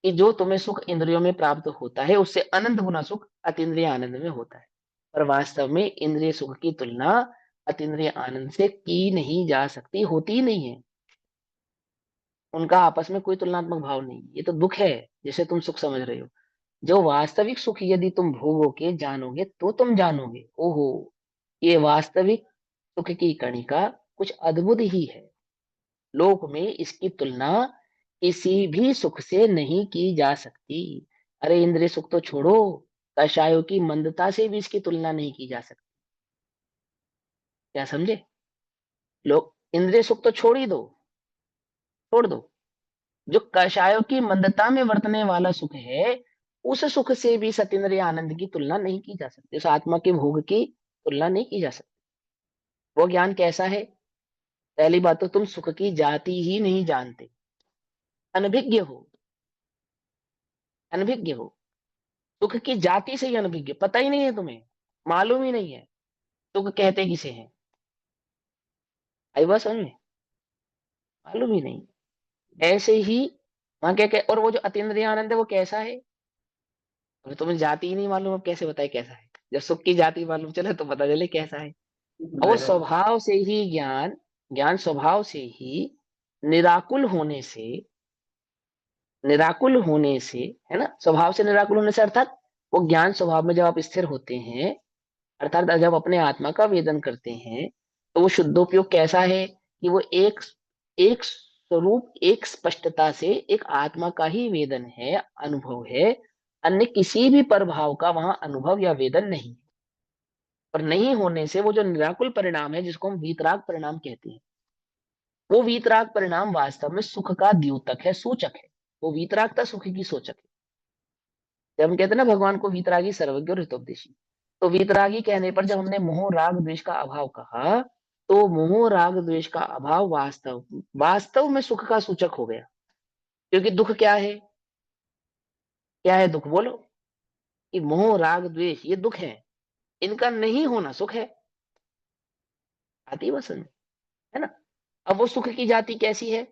कि जो तुम्हें सुख इंद्रियों में प्राप्त होता है उससे अनंत गुना सुख अतीन्द्रिय आनंद में होता है। पर वास्तव में इंद्रिय सुख की तुलना अतीन्द्रिय आनंद से की नहीं जा सकती, होती ही नहीं है। उनका आपस में कोई तुलनात्मक भाव नहीं। ये तो दुख है जिसे तुम सुख समझ रहे हो। जो वास्तविक सुख यदि तुम भोगोगे, जानोगे, तो तुम जानोगे, ओहो, ये वास्तविक सुख की कणिका कुछ अद्भुत ही है। लोक में इसकी तुलना किसी भी सुख से नहीं की जा सकती। अरे इंद्रिय सुख तो छोड़ो, कषायों की मंदता से भी इसकी तुलना नहीं की जा सकती। क्या समझे? लोग इंद्रिय सुख तो छोड़ ही दो, छोड़ दो। जो कषायों की मंदता में वर्तने वाला सुख है, उस सुख से भी सतीन्द्रिय आनंद की तुलना नहीं की जा सकती, उस आत्मा के भोग की तुलना नहीं की जा सकती। वो ज्ञान कैसा है? पहली बात तो तुम सुख की जाति ही नहीं जानते, अनभिज्ञ हो, अनभिज्ञ हो। सुख की जाति से ही अनभिज्ञ, पता ही नहीं है तुम्हें, मालूम ही नहीं है सुख कहते किसे हैं। आई बात समझ में? मालूम ही नहीं। ऐसे ही वहां क्या और वो जो अतीन्द्रिय आनंद है वो कैसा है? अभी तुम्हें जाति ही नहीं मालूम, अब कैसे बताए कैसा है? जब सुख की जाति मालूम चले तो पता चले कैसा है। और वो स्वभाव से ही ज्ञान, ज्ञान स्वभाव से ही निराकुल होने से, निराकुल होने से, है ना, स्वभाव से निराकुल होने से अर्थात वो ज्ञान स्वभाव में जब आप स्थिर होते हैं, अर्थात जब अपने आत्मा का वेदन करते हैं, तो वो शुद्धोपयोग कैसा है कि वो एक एक स्वरूप, एक स्पष्टता से एक आत्मा का ही वेदन है, अनुभव है। अन्य किसी भी प्रभाव का वहां अनुभव या वेदन नहीं। और नहीं होने से वो जो निराकुल परिणाम है जिसको हम वीतराग परिणाम कहते हैं, वो वीतराग परिणाम वास्तव में सुख का द्योतक है, सूचक है। वो वीतरागता सुख की सूचक है। जब हम कहते हैं ना भगवान को वीतरागी सर्वज्ञ और हितोपदेशी, तो वीतरागी कहने पर जब हमने मोह राग द्वेष का अभाव कहा, तो मोह राग द्वेष का अभाव वास्तव वास्तव में सुख का सूचक हो गया। क्योंकि दुख क्या है? क्या है दुख? बोलो। कि मोह राग द्वेष ये दुख है, इनका नहीं होना सुख है। आती वसन, है ना? अब वो सुख की जाति कैसी है?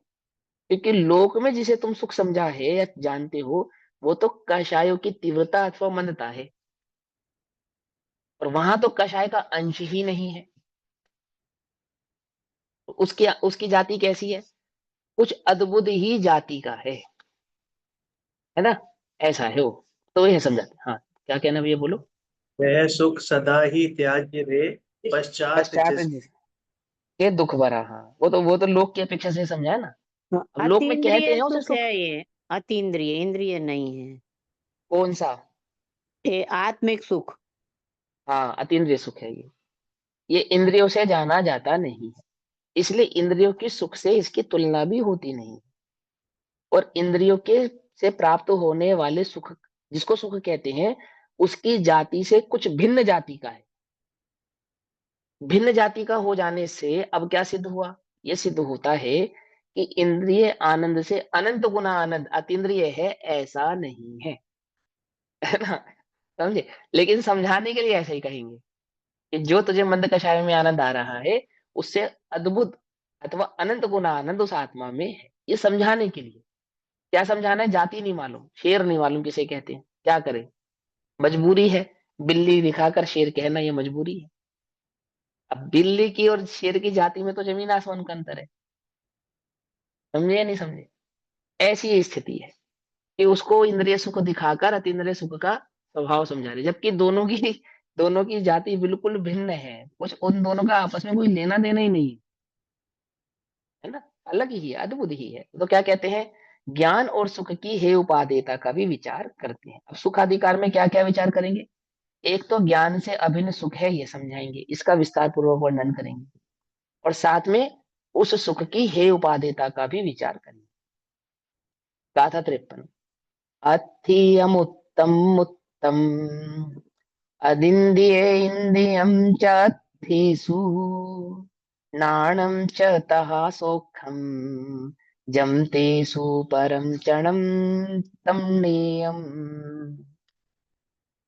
क्योंकि लोक में जिसे तुम सुख समझा है या जानते हो, वो तो कषायों की तीव्रता अथवा मंदता है, और वहां तो कषाय का अंश ही नहीं है। उसकी उसकी जाति कैसी है? कुछ अद्भुत ही जाति का है ना? ऐसा है वो। तो ये समझाते हाँ, क्या कहना भैया, बोलो। वह सुख सदा ही त्याज्य रे, पश्चात पश्चात के दुख भरा, हाँ, वो तो लोक की अपेक्षा से समझा है ना। अब लोक में कहते अतीन्द्रिय हैं उसे सुख सुख। है ये, अतीन्द्रिय, इंद्रिय नहीं है कौन सा? ये, आत्मिक सुख। हाँ, अतीन्द्रिय सुख है ये इंद्रियों से जाना जाता नहीं है, इसलिए इंद्रियों की सुख से इसकी तुलना भी होती नहीं। और इंद्रियों के से प्राप्त होने वाले सुख, जिसको सुख कहते हैं, उसकी जाति से कुछ भिन्न जाति का है। भिन्न जाति का हो जाने से अब क्या सिद्ध हुआ? यह सिद्ध होता है कि इंद्रिय आनंद से अनंत गुना आनंद अतीन्द्रिय है, ऐसा नहीं है ना? समझे? लेकिन समझाने के लिए ऐसा ही कहेंगे कि जो तुझे मंद कषाय में आनंद आ रहा है, उससे अद्भुत अथवा अनंत गुना आनंद उस आत्मा में है। ये समझाने के लिए। क्या समझाना है? जाति नहीं मालूम, शेर नहीं मालूम किसे कहते हैं, क्या करे, मजबूरी है। बिल्ली दिखाकर शेर कहना ये मजबूरी है। अब बिल्ली की और शेर की जाति में तो जमीन आसमान का अंतर है। समझे या नहीं समझे? ऐसी ये स्थिति है कि उसको इंद्रिय सुख दिखाकर अतीन्द्रिय सुख का स्वभाव समझा रहे, जबकि दोनों की जाति बिल्कुल भिन्न है। कुछ उन दोनों का आपस में कोई लेना देना ही नहीं है ना, अलग ही है, अद्भुत ही है। तो क्या कहते हैं? ज्ञान और सुख की हे उपादेयता का भी विचार करते हैं। अब सुख अधिकार में क्या क्या विचार करेंगे? एक तो ज्ञान से अभिन्न सुख है ये समझाएंगे, इसका विस्तार पूर्वक वर्णन करेंगे, और साथ में उस सुख की हे उपादेयता का भी विचार करेंगे। गाथा 53। अथियमुत्तम उत्तम अदिन्द्रिये इन्द्रियं च अत्थिषु नाणं च तः सौख्यं जमते सुपरं चणं तं नेयम्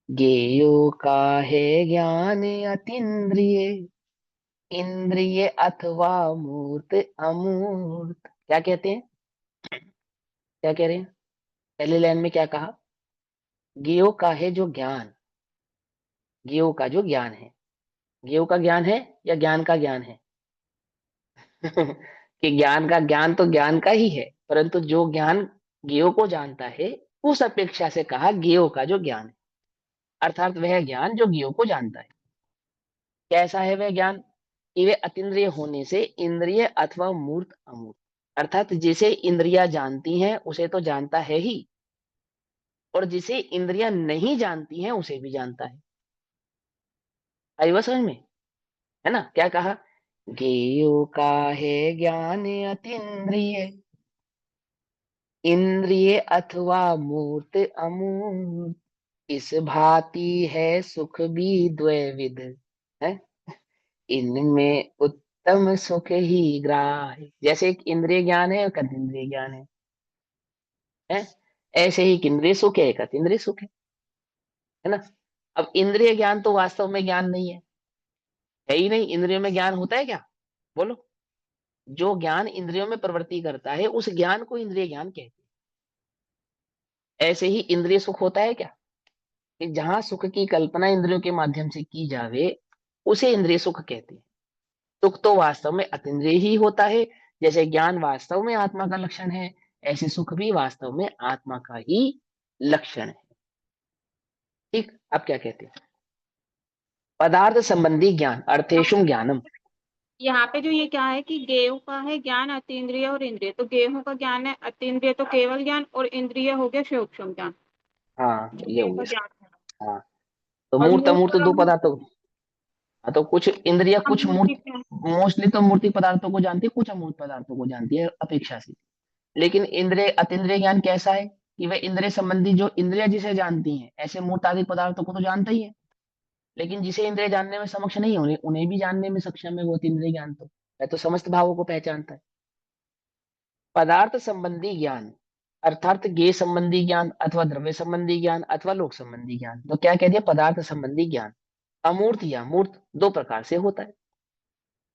ज्ञेयो काहे ज्ञान अतीन्द्रिय इंद्रिय अथवा मूर्त अमूर्त। क्या कहते हैं, क्या कह रहे हैं? पहले लाइन में क्या कहा? ज्ञेयो का है जो ज्ञान, ज्ञेयो का जो ज्ञान है, ज्ञेयो का ज्ञान है या ज्ञान का ज्ञान है? कि ज्ञान का ज्ञान तो ज्ञान का ही है, परंतु जो ज्ञान ज्ञेयो को जानता है उस अपेक्षा से कहा ज्ञेयो का जो ज्ञान है, अर्थात वह ज्ञान जो ज्ञेयो को जानता है। कैसा है वह ज्ञान? कि वे अतीन्द्रिय होने से इंद्रिय अथवा मूर्त अमूर्त, अर्थात जिसे इंद्रियां जानती हैं उसे तो जानता है ही, और जिसे इंद्रियां नहीं जानती हैं उसे भी जानता है। आई बात समझ में? है ना? क्या कहा? ज्ञेयो का है ज्ञान अतीन्द्रिय इंद्रिय अथवा मूर्त अमूर्त, इस भांति है सुख भी द्वैविध है, इनमें उत्तम सुख ही ग्राह्य। जैसे एक इंद्रिय ज्ञान है एक अतीन्द्रिय ज्ञान है, ऐसे ही एक इंद्रिय सुख है एक अतीन्द्रिय सुख है ना? अब इंद्रिय ज्ञान तो वास्तव में ज्ञान नहीं है ही नहीं। इंद्रियों में ज्ञान होता है क्या? बोलो। जो ज्ञान इंद्रियों में प्रवृत्ति करता है उस ज्ञान को इंद्रिय ज्ञान कहते हैं। ऐसे ही इंद्रिय सुख होता है क्या? कि जहां सुख की कल्पना इंद्रियों के माध्यम से की जावे उसे इंद्रिय सुख कहते हैं। सुख तो वास्तव में अतीन्द्रिय ही होता है। जैसे ज्ञान वास्तव में आत्मा का लक्षण है, ऐसे सुख भी वास्तव में आत्मा का ही लक्षण है। ठीक, आप क्या कहते हैं? पदार्थ संबंधी ज्ञान अर्थेशुम ज्ञानम। यहाँ पे जो ये क्या है कि गेहूं का है ज्ञान अतीन्द्रिय और इंद्रिय, तो गेहूं का ज्ञान है अतीन्द्रिय तो केवल ज्ञान, और इंद्रिय हो गया सूक्ष्म ज्ञान, हाँ जो ये गेहूं हो का गया। ज्ञान है। हाँ, तो और मूर्त मूर्त अमूर्त और दो अमूर्त, पदार्थों। हाँ, तो कुछ इंद्रिया कुछ मूर्त, मूर्ति क्या है? मोस्टली तो मूर्तिक पदार्थों को जानती है, कुछ अमूर्त पदार्थों को जानती है अपेक्षा से। लेकिन इंद्रिय अतीन्द्रिय ज्ञान कैसा है? कि वह इंद्रिय संबंधी जो इंद्रिया जिसे जानती हैं ऐसे मूर्त आदि पदार्थों को तो जानता ही है, लेकिन जिसे इंद्रिय जानने में समक्ष नहीं होने उन्हें भी जानने में सक्षम है वो इंद्रिय ज्ञान। तो वह तो समस्त भावों को पहचानता है। पदार्थ संबंधी ज्ञान अर्थात ज्ञेय संबंधी ज्ञान अथवा द्रव्य संबंधी ज्ञान अथवा लोक संबंधी ज्ञान। तो क्या कह दिया? पदार्थ संबंधी ज्ञान अमूर्त या मूर्त दो प्रकार से होता है।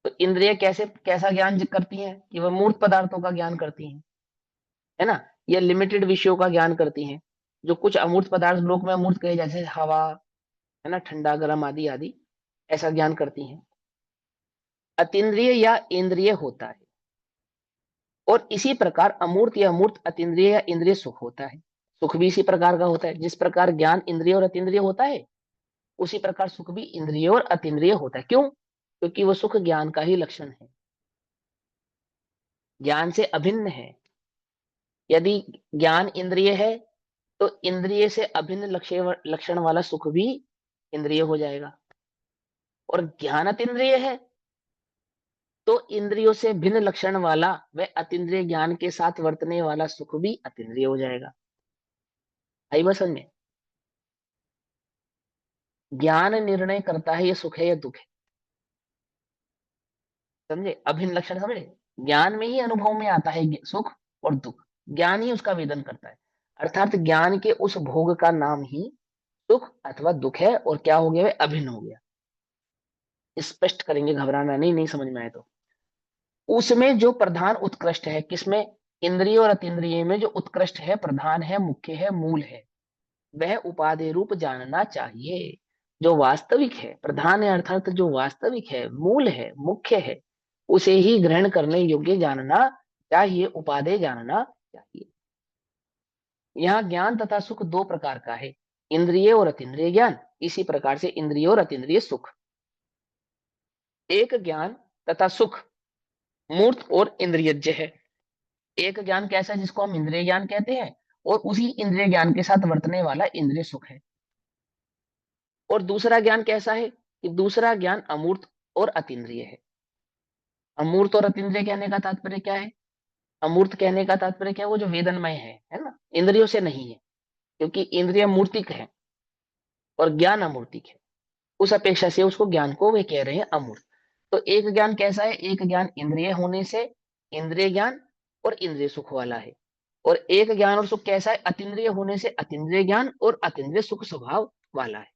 तो इंद्रिय कैसे कैसा ज्ञान करती हैं? कि वह मूर्त पदार्थों का ज्ञान करती हैं, है ना? या लिमिटेड विषयों का ज्ञान करती हैं। जो कुछ अमूर्त पदार्थ लोक में अमूर्त कहे, जैसे हवा, है ना, ठंडा गर्म आदि आदि, ऐसा ज्ञान करती हैं। अतीन्द्रिय या इंद्रिय होता है, और इसी प्रकार अमूर्त या मूर्त अतीन्द्रिय या इंद्रिय सुख होता है। सुख भी इसी प्रकार का होता है। जिस प्रकार ज्ञान इंद्रिय और अतीन्द्रिय होता है उसी प्रकार सुख भी इंद्रिय और अतीन्द्रिय होता है। क्यों? क्योंकि वह सुख ज्ञान का ही लक्षण है, ज्ञान से अभिन्न है। यदि ज्ञान इंद्रिय है तो इंद्रिय से अभिन्न लक्षण वाला सुख भी इंद्रिय हो जाएगा, और ज्ञान अतीन्द्रिय है तो इंद्रियों से भिन्न लक्षण वाला वह अतीन्द्रिय ज्ञान के साथ वर्तने वाला सुख भी अतीन्द्रिय हो जाएगा। आई बात समझ में? ज्ञान निर्णय करता है ये सुख है या दुख है। समझे? अभिन्न लक्षण समझे? ज्ञान में ही अनुभव में आता है सुख और दुख, ज्ञान ही उसका वेदन करता है। अर्थात ज्ञान के उस भोग का नाम ही सुख अथवा दुख है, और क्या हो गया? वह अभिन्न हो गया। स्पष्ट करेंगे, घबराना नहीं, नहीं समझ में आए तो। उसमें जो प्रधान उत्कृष्ट है, किसमें? इंद्रिय और अतीन्द्रिय में जो उत्कृष्ट है, प्रधान है, मुख्य है, मूल है, वह उपादेय रूप जानना चाहिए। जो वास्तविक है, प्रधान है अर्थात जो वास्तविक है, मूल है, मुख्य है, उसे ही ग्रहण करने योग्य जानना चाहिए, उपादेय जानना चाहिए। यहाँ ज्ञान तथा सुख दो प्रकार का है, इंद्रिय और अतीन्द्रिय ज्ञान। इसी प्रकार से इंद्रिय और अतीन्द्रिय सुख। एक ज्ञान तथा सुख मूर्त और इंद्रियज्ञ है। एक ज्ञान कैसा है? जिसको हम इंद्रिय ज्ञान कहते हैं, और उसी इंद्रिय ज्ञान के साथ वर्तने वाला इंद्रिय सुख है। और दूसरा ज्ञान कैसा है? कि दूसरा ज्ञान अमूर्त और अतीन्द्रिय है। अमूर्त और अतीन्द्रिय कहने का तात्पर्य क्या है? अमूर्त कहने का तात्पर्य क्या है? वो जो वेदनमय है ना, इंद्रियों से नहीं है, क्योंकि इंद्रिय मूर्तिक है और ज्ञान अमूर्तिक है। उस अपेक्षा से उसको ज्ञान को वे कह रहे हैं अमूर्त। तो एक ज्ञान कैसा है? एक ज्ञान इंद्रिय होने से इंद्रिय ज्ञान और इंद्रिय सुख वाला है। और एक ज्ञान और सुख कैसा है? अतीन्द्रिय होने से अतीन्द्रिय ज्ञान और अतीन्द्रिय सुख स्वभाव वाला है।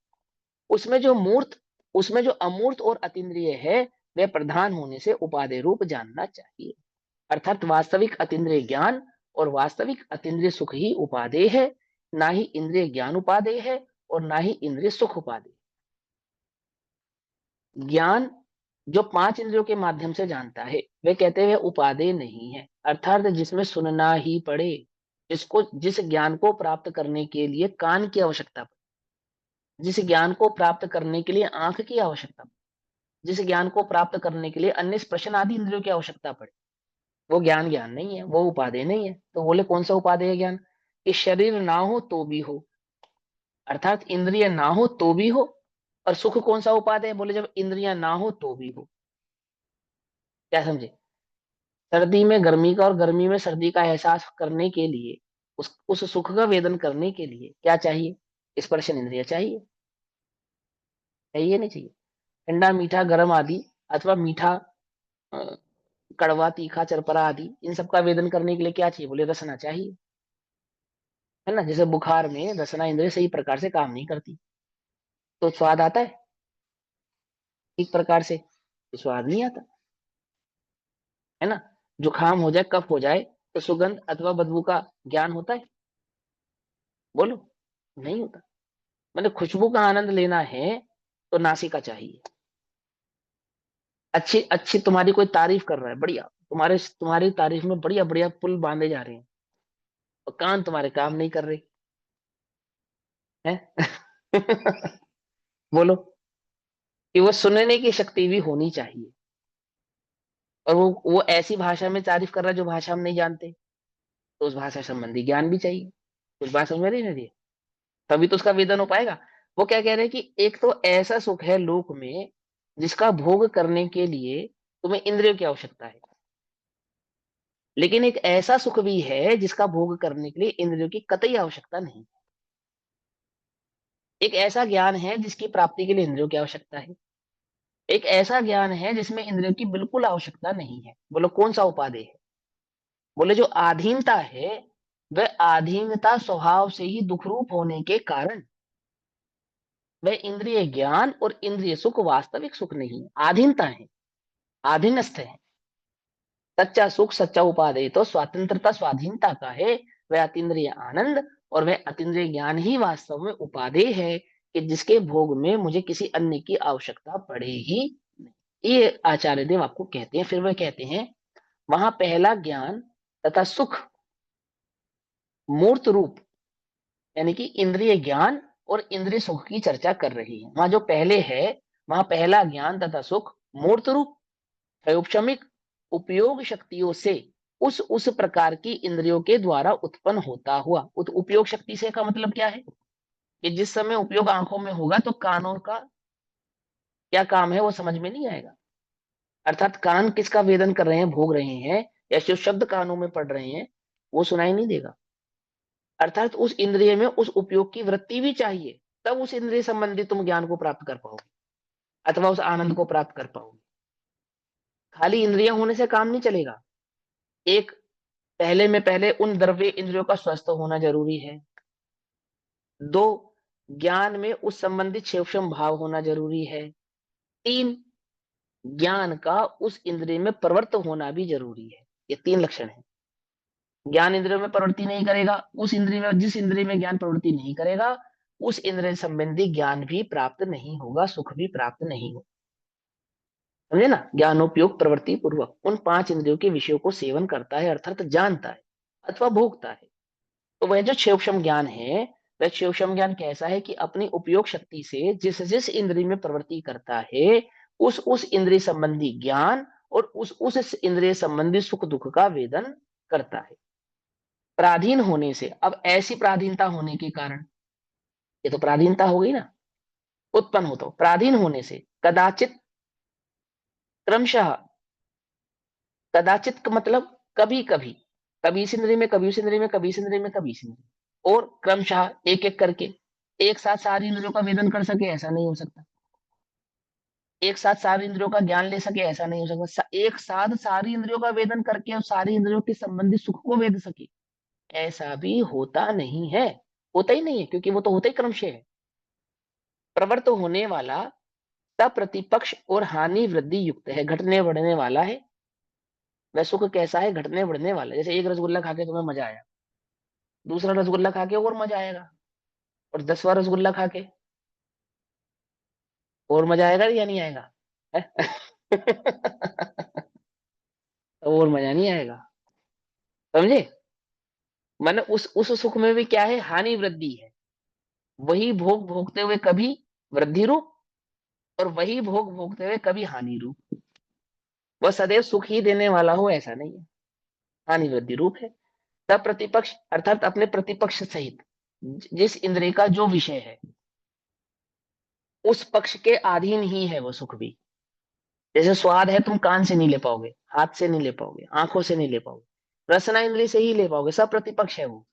उसमें जो मूर्त, उसमें जो अमूर्त और अतीन्द्रिय है वह प्रधान होने से उपादेय रूप जानना चाहिए। अर्थात वास्तविक अतीन्द्रिय ज्ञान और वास्तविक अतीन्द्रिय सुख ही उपादेय है, ना ही इंद्रिय ज्ञान उपादेय है और ना ही इंद्रिय सुख उपादेय। ज्ञान जो 5 इंद्रियों के माध्यम से जानता है वे कहते हैं उपादेय नहीं है, अर्थात जिसमें सुनना ही पड़े, जिस ज्ञान को प्राप्त करने के लिए कान की आवश्यकता पड़े, जिस ज्ञान को प्राप्त करने के लिए आंख की आवश्यकता पड़े, जिस ज्ञान को प्राप्त करने के लिए अन्य स्पर्शन आदि इंद्रियों की आवश्यकता पड़े, वो ज्ञान ज्ञान नहीं है, वो उपादेय नहीं है। तो बोले कौन सा उपादेय है ज्ञान? कि शरीर ना हो तो भी हो, अर्थात इंद्रिय ना हो तो भी हो। और सुख कौन सा उपादेय है? बोले जब इंद्रियां ना हो तो भी हो। क्या समझे? सर्दी में गर्मी का और गर्मी में सर्दी का एहसास करने के लिए, उस सुख का वेदन करने के लिए क्या चाहिए? स्पर्शन इंद्रिय चाहिए। चाहिए नहीं चाहिए? ठंडा मीठा गर्म आदि, अथवा मीठा अ, कड़वा तीखा चरपरा आदि, इन सब का वेदन करने के लिए क्या चाहिए? बोले रसना चाहिए, है ना। जैसे बुखार में रसना इंद्रिय सही प्रकार से काम नहीं करती तो स्वाद आता है ठीक प्रकार से? तो स्वाद नहीं आता, है ना। जुकाम हो जाए, कफ हो जाए, तो सुगंध अथवा बदबू का ज्ञान होता है? बोलो, नहीं होता। मतलब खुशबू का आनंद लेना है तो नासिका चाहिए। अच्छी अच्छी तुम्हारी कोई तारीफ कर रहा है, बढ़िया, तुम्हारी तारीफ में बढ़िया बढ़िया पुल बांधे जा रहे हैं, और कान तुम्हारे काम नहीं कर रहे हैं। बोलो, कि वो सुनने की शक्ति भी होनी चाहिए, और वो ऐसी भाषा में तारीफ कर रहा है जो भाषा हम नहीं जानते, तो उस भाषा संबंधी ज्ञान भी चाहिए। कुछ बात समझ में नहीं रही है? तभी तो उसका वेदन हो पाएगा। वो क्या कह रहे हैं कि एक तो ऐसा सुख है लोक में जिसका भोग करने के लिए तुम्हें इंद्रियों की आवश्यकता है, लेकिन एक ऐसा सुख भी है जिसका भोग करने के लिए इंद्रियों की कतई आवश्यकता नहीं। एक ऐसा ज्ञान है जिसकी प्राप्ति के लिए इंद्रियों की आवश्यकता है, एक ऐसा ज्ञान है जिसमें इंद्रियों की बिल्कुल आवश्यकता नहीं है। बोलो कौन सा उपादेय है? बोले जो आधीनता है, वह आधीनता स्वभाव से ही दुखरूप होने के कारण वह इंद्रिय ज्ञान और इंद्रिय सुख वास्तविक सुख नहीं है, आधीनता है, आधीनस्थ है। सच्चा सुख, सच्चा उपादेय तो स्वतंत्रता स्वाधीनता का है, वह अतीन्द्रिय आनंद और वह अतीन्द्रिय ज्ञान ही वास्तव में उपादेय है, कि जिसके भोग में मुझे किसी अन्य की आवश्यकता पड़े ही नहीं। ये आचार्य देव आपको कहते हैं। फिर वह कहते हैं वहां पहला ज्ञान तथा सुख मूर्त रूप, यानी कि इंद्रिय ज्ञान और इंद्रिय सुख की चर्चा कर रही है। वहां जो पहले है, वहां पहला ज्ञान तथा सुख मूर्त रूप प्रयोगक्षमिक उपयोग शक्तियों से उस प्रकार की इंद्रियों के द्वारा उत्पन्न होता हुआ। उपयोग शक्ति से का मतलब क्या है? कि जिस समय उपयोग आंखों में होगा तो कानों का क्या काम है वो समझ में नहीं आएगा। अर्थात कान किसका वेदन कर रहे हैं, भोग रहे हैं, या जो शब्द कानों में पड़ रहे हैं वो सुनाई नहीं देगा। अर्थात उस इंद्रिय में उस उपयोग की वृत्ति भी चाहिए, तब उस इंद्रिय संबंधी तुम ज्ञान को प्राप्त कर पाओगे अथवा उस आनंद को प्राप्त कर पाओगे। खाली इंद्रियां होने से काम नहीं चलेगा। एक, पहले में पहले उन द्रव्य इंद्रियों का स्वस्थ होना जरूरी है। दो, ज्ञान में उस संबंधित सूक्ष्म भाव होना जरूरी है। तीन, ज्ञान का उस इंद्रिय में प्रवृत्त होना भी जरूरी है। ये 3 लक्षण है। ज्ञान इंद्रियों में प्रवृत्ति नहीं करेगा, उस इंद्रिय में, जिस इंद्रिय में ज्ञान प्रवृत्ति नहीं करेगा, उस इंद्रिय संबंधी ज्ञान भी प्राप्त नहीं होगा, सुख भी प्राप्त नहीं होगा। समझे ना? ज्ञानोपयोग प्रवृत्ति पूर्वक उन 5 इंद्रियों के विषयों को सेवन करता है, अर्थात जानता है अथवा भोगता है। तो वह जो सूक्ष्म ज्ञान है, वह सूक्ष्म ज्ञान कैसा है? कि अपनी उपयोग शक्ति से जिस जिस इंद्रिय में प्रवृत्ति करता है, उस इंद्रिय संबंधी ज्ञान और उस इंद्रिय संबंधी सुख दुख का वेदन करता है। पराधीन होने से, अब ऐसी पराधीनता होने के कारण, ये तो पराधीनता हो गई ना, उत्पन्न हो, तो पराधीन होने से कदाचित, क्रमशः, कदाचित का मतलब कभी कभी, कभी इस इंद्रिय में, कभी उस इंद्रिय में, कभी इस इंद्रिय में, कभी इस इंद्रिय में, और क्रमशः एक एक करके एक साथ सारी इंद्रियों का वेदन कर सके, ऐसा नहीं हो सकता। एक साथ सारी इंद्रियों का ज्ञान ले सके, ऐसा नहीं हो सकता। एक साथ सारी इंद्रियों का वेदन करके और सारी इंद्रियों के संबंधित सुख को वेद सके, ऐसा भी होता नहीं है, होता ही नहीं है, क्योंकि वो तो होता ही क्रमशः है। प्रवृत्त होने वाला सप्रतिपक्ष और हानि वृद्धि युक्त है, घटने बढ़ने वाला है। वह सुख कैसा है? घटने बढ़ने वाला है। जैसे एक रसगुल्ला खा के तुम्हें मजा आया, दूसरा रसगुल्ला खा के और मजा आएगा, और 10वां रसगुल्ला खा के और मजा आएगा या नहीं आएगा? है? और मजा नहीं आएगा, समझे? माने उस सुख में भी क्या है? हानि वृद्धि है। वही भोग भोगते हुए कभी वृद्धि रूप, और वही भोग भोगते हुए कभी हानि रूप। वह सदैव सुख ही देने वाला हो, ऐसा नहीं है, हानि वृद्धि रूप है। तब प्रतिपक्ष अर्थात अपने प्रतिपक्ष सहित जिस इंद्रिय का जो विषय है, उस पक्ष के अधीन ही है वो सुख भी। जैसे स्वाद है, तुम कान से नहीं ले पाओगे, हाथ से नहीं ले पाओगे, आंखों से नहीं ले पाओगे, रसना इंद्रिय से ही ले पाओगे, सब प्रतिपक्ष है वो।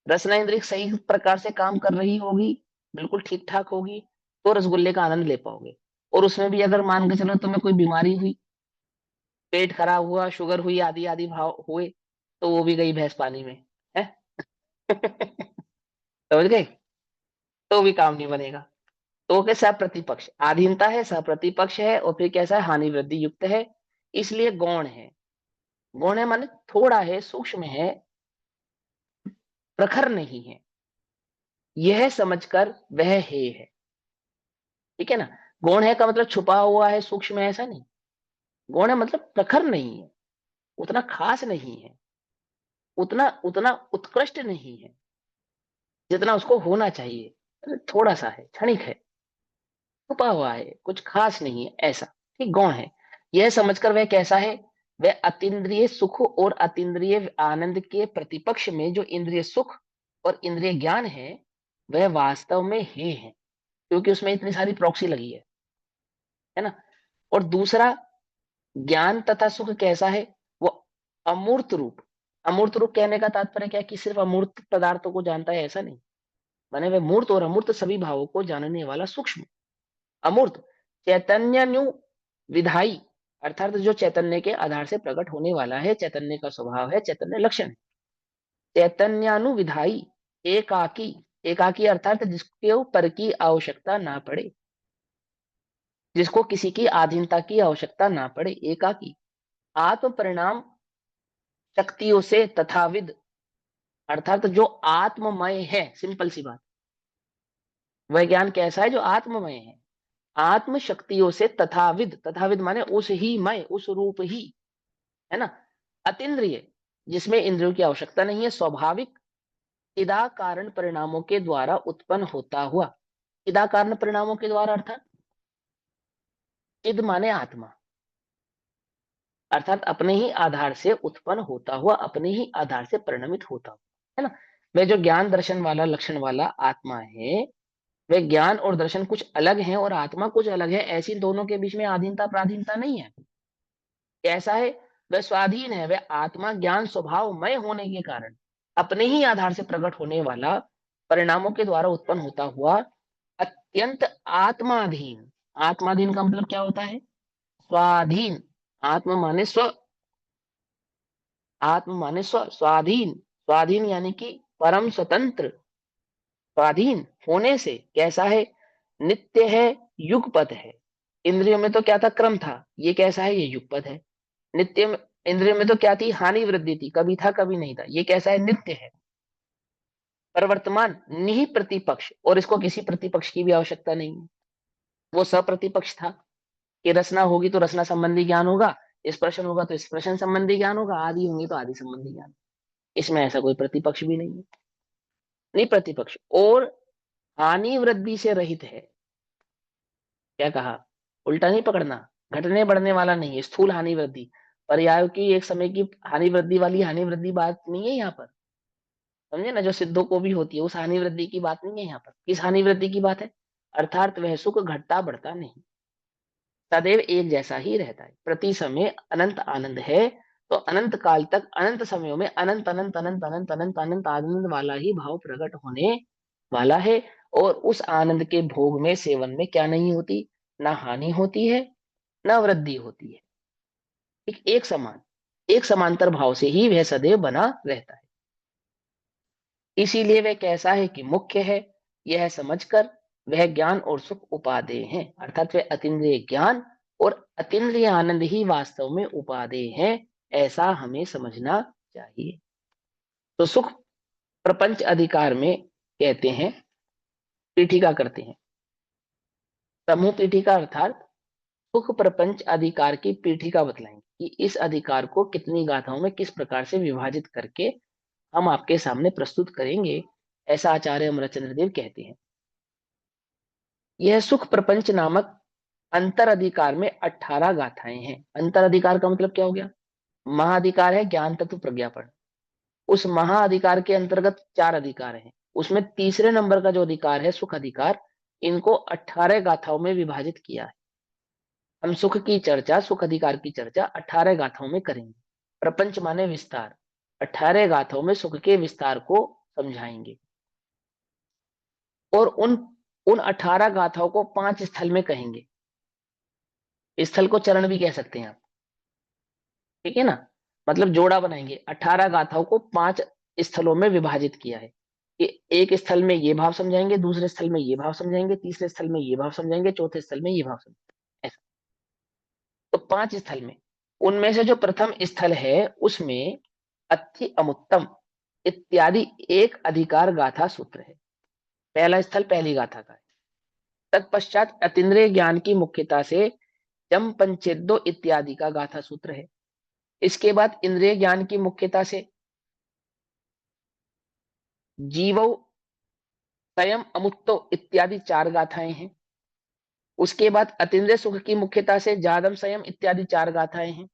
रसना इंद्रिय सही प्रकार से काम कर रही होगी, बिल्कुल ठीक ठाक होगी, तो रसगुल्ले का आनंद ले पाओगे। और उसमें भी अगर मान के चलो तुम्हें कोई बीमारी हुई, पेट खराब हुआ, शुगर हुई, आदि आदि भाव हुए, तो वो भी गई भैंस पानी में, है? समझ गए? तो भी काम नहीं बनेगा। तो कैसा प्रतिपक्ष आधीनता है, सप्रतिपक्ष है, और फिर कैसा है? हानि वृद्धि युक्त है, इसलिए गौण है। गौण है माने थोड़ा है, सूक्ष्म है, प्रखर नहीं है, यह समझकर वह है। ठीक है ना? गौण है का मतलब छुपा हुआ है, सूक्ष्म है, ऐसा नहीं। गौण है मतलब प्रखर नहीं है, उतना खास नहीं है, उतना उतना उत्कृष्ट नहीं है जितना उसको होना चाहिए, थोड़ा सा है, क्षणिक है, छुपा हुआ है, कुछ खास नहीं है, ऐसा। ठीक, गौण है। यह समझकर वह कैसा है? वह अतीन्द्रिय सुख और अतीन्द्रिय आनंद के प्रतिपक्ष में जो इंद्रिय सुख और इंद्रिय ज्ञान है, वह वास्तव में हे है, क्योंकि उसमें इतनी सारी प्रॉक्सी लगी है ना? और दूसरा, ज्ञान तथा सुख कैसा है? वो अमूर्त रूप। अमूर्त रूप कहने का तात्पर्य क्या है? कि सिर्फ अमूर्त पदार्थों को जानता है, ऐसा नहीं। माने वह मूर्त और अमूर्त सभी भावों को जानने वाला सूक्ष्म अमूर्त चैतन्य विधाई, अर्थात जो चैतन्य के आधार से प्रकट होने वाला है, चैतन्य का स्वभाव है, चैतन्य लक्षण है। चैतन्यानुविधाई एकाकी, एकाकी अर्थात जिसके ऊपर की आवश्यकता ना पड़े, जिसको किसी की अधीनता की आवश्यकता ना पड़े, एकाकी। आत्म परिणाम शक्तियों से तथाविद, अर्थात जो आत्ममय है, सिंपल सी बात। वह ज्ञान कैसा है? जो आत्ममय है, आत्म शक्तियों से तथाविद, तथाविद माने उस ही मय, उस रूप ही, है ना? अतीन्द्रिय, जिसमें इंद्रियों की आवश्यकता नहीं है, स्वाभाविक, इदा कारण परिणामों के द्वारा उत्पन्न होता हुआ। इदा कारण परिणामों के द्वारा अर्थात इद माने आत्मा, अर्थात अपने ही आधार से उत्पन्न होता हुआ, अपने ही आधार से परिणमित होता हुआ, है ना? वह जो ज्ञान दर्शन वाला लक्षण वाला आत्मा है, वह ज्ञान और दर्शन कुछ अलग है और आत्मा कुछ अलग है, ऐसी दोनों के बीच में आधीनता पराधीनता नहीं है। कैसा है? वह स्वाधीन है, वह आत्मा ज्ञान स्वभावमय होने के कारण अपने ही आधार से प्रकट होने वाला, परिणामों के द्वारा उत्पन्न होता हुआ, अत्यंत आत्माधीन। आत्माधीन का मतलब क्या होता है? स्वाधीन। आत्मा माने स्व, आत्म माने स्व, स्वाधीन। स्वाधीन यानी कि परम स्वतंत्र, स्वाधीन होने से कैसा है? नित्य है, युगपत है। इंद्रियों में तो क्या था? क्रम था। ये कैसा है? ये युगपत है। नित्य में, इंद्रियों में तो क्या थी? हानि वृद्धि थी, कभी था कभी नहीं था। ये कैसा है? नित्य है, प्रवर्तमान, निहि प्रतिपक्ष, और इसको किसी प्रतिपक्ष की भी आवश्यकता नहीं है। वो सप्रतिपक्ष था कि रचना होगी तो रचना संबंधी ज्ञान होगा, स्पर्शन होगा तो स्पर्शन संबंधी ज्ञान होगा, आदि होंगे तो आदि संबंधी ज्ञान। इसमें ऐसा कोई प्रतिपक्ष भी नहीं है, नहीं प्रतिपक्ष। और हानि वृद्धि से रहित है। क्या कहा? उल्टा नहीं पकड़ना, घटने बढ़ने वाला नहीं है, स्थूल हानि वृद्धि, पर्यायों की एक समय की हानि वृद्धि वाली हानि वृद्धि बात नहीं है यहाँ पर, समझे ना? जो सिद्धों को भी होती है, उस हानि वृद्धि की बात नहीं है यहाँ पर। किस हानि वृद्धि की बात है? अर्थात वह सुख घटता बढ़ता नहीं, सदैव एक जैसा ही रहता है, प्रति समय अनंत आनंद है। तो अनंत काल तक, अनंत समयों में अनंत अनंत अनंत अनंत अनंत अनंत आनंद वाला ही भाव प्रकट होने वाला है। और उस आनंद के भोग में, सेवन में क्या नहीं होती? ना हानि होती है ना वृद्धि होती है। ठीक एक समांतर भाव से ही वह सदैव बना रहता है। इसीलिए वह कैसा है कि मुख्य है, यह समझकर वह ज्ञान और सुख उपादेय हैं, अर्थात वह अतीन्द्रिय ज्ञान और अतीन्द्रिय आनंद ही वास्तव में उपादेय हैं, ऐसा हमें समझना चाहिए। तो सुख प्रपंच अधिकार में कहते हैं, पीठिका करते हैं, समूह पीठिका अर्थात सुख प्रपंच अधिकार की पीठिका बतलाएंगे कि इस अधिकार को कितनी गाथाओं में किस प्रकार से विभाजित करके हम आपके सामने प्रस्तुत करेंगे, ऐसा आचार्य अमरचंद्र देव कहते हैं। यह सुख प्रपंच नामक अंतर अधिकार में 18 गाथाएं हैं। अंतर अधिकार का मतलब क्या हो गया? महाअधिकार है ज्ञान तत्व प्रज्ञापन, उस महाअधिकार के अंतर्गत 4 अधिकार हैं, उसमें तीसरे नंबर का जो अधिकार है सुख अधिकार, इनको 18 गाथाओं में विभाजित किया है। हम सुख की चर्चा, सुख अधिकार की चर्चा 18 गाथाओं में करेंगे। प्रपंच माने विस्तार, 18 गाथाओं में सुख के विस्तार को समझाएंगे और उन 18 गाथाओं को 5 स्थल में कहेंगे। स्थल को चरण भी कह सकते हैं आप, ठीक है ना, मतलब जोड़ा बनाएंगे। 18 गाथाओं को 5 स्थलों में विभाजित किया है कि एक स्थल में ये भाव समझाएंगे, दूसरे स्थल में ये भाव समझाएंगे, तीसरे स्थल में ये भाव समझाएंगे, चौथे स्थल में ये भाव समझाएंगे, ऐसा। तो 5 स्थल में, उनमें से जो प्रथम स्थल है उसमें अति अमुत्तम इत्यादि एक अधिकार गाथा सूत्र है। पहला स्थल पहली गाथा का है। तत्पश्चात अतीन्द्रिय ज्ञान की मुख्यता से जम पंचेदो इत्यादि का गाथा सूत्र है। इसके बाद इंद्रिय ज्ञान की मुख्यता से जीवो स्वयं अमुत्तो इत्यादि 4 गाथाएं हैं। उसके बाद अतीन्द्रिय सुख की मुख्यता से जादम संयम इत्यादि 4 गाथाएं हैं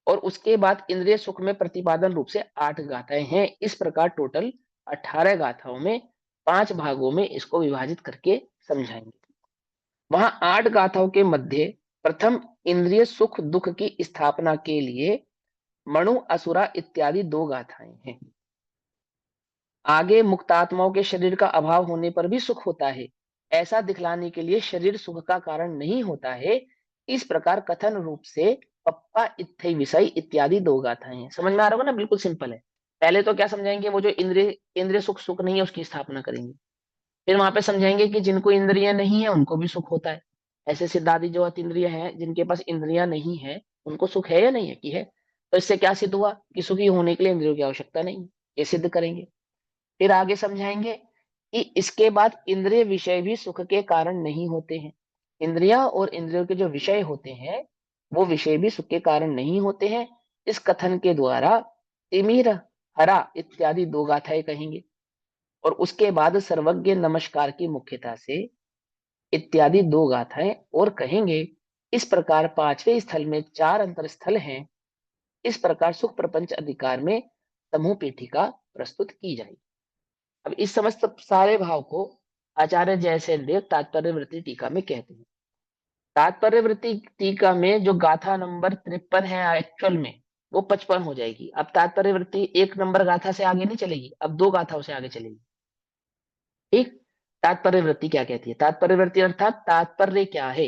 और उसके बाद इंद्रिय सुख में प्रतिपादन रूप से 8 गाथाएं हैं। इस प्रकार टोटल 18 गाथाओं में 5 भागों में इसको विभाजित करके समझाएंगे। वहां 8 गाथाओं के मध्य प्रथम इंद्रिय सुख दुख की स्थापना के लिए मणु असुरा इत्यादि 2 गाथाएं हैं। आगे मुक्तात्माओं के शरीर का अभाव होने पर भी सुख होता है, ऐसा दिखलाने के लिए शरीर सुख का कारण नहीं होता है। इस प्रकार कथन रूप से पप्पा इत्थै विषय इत्यादि 2 गाथाएं हैं। समझ में आ रहा होगा ना, बिल्कुल सिंपल है। पहले तो क्या समझाएंगे, वो जो इंद्रिय सुख नहीं है उसकी स्थापना करेंगे। फिर वहां पे समझाएंगे कि जिनको इंद्रियां नहीं है उनको भी सुख होता है। ऐसे सिद्धादि जो अतीन्द्रिय हैं, जिनके पास इंद्रियां नहीं है, उनको सुख है या नहीं है कि है। तो इससे क्या सिद्ध हुआ कि सुखी होने के लिए इंद्रियों की आवश्यकता नहीं, ये सिद्ध करेंगे। फिर आगे समझाएंगे कि इसके बाद इंद्रिय विषय भी सुख के कारण नहीं होते हैं। इंद्रियां और इंद्रियों के जो विषय होते हैं वो विषय भी सुख के कारण नहीं होते हैं। इस कथन के द्वारा तिमिर हरा इत्यादि 2 गाथाएं कहेंगे और उसके बाद सर्वज्ञ नमस्कार की मुख्यता से इत्यादि 2 गाथाएं और कहेंगे। इस प्रकार 5वें स्थल में 4 अंतर स्थल हैं। इस प्रकार सुख प्रपंच अधिकार में समूह पीठिका प्रस्तुत की जाएगी। अब इस समस्त सारे भाव को आचार्य जयसेन देव तात्पर्यवृत्ति टीका में कहते हैं। तात्पर्यवृत्ति टीका में जो गाथा नंबर 53 है एक्चुअल में वो 55 हो जाएगी। अब तात्पर्यवृत्ति 1 नंबर गाथा से आगे नहीं चलेगी, अब 2 गाथाओं से आगे चलेगी। ठीक, तात्पर्यवृत्ति क्या कहती है? तात्पर्यवृत्ति अर्थात तात्पर्य क्या है,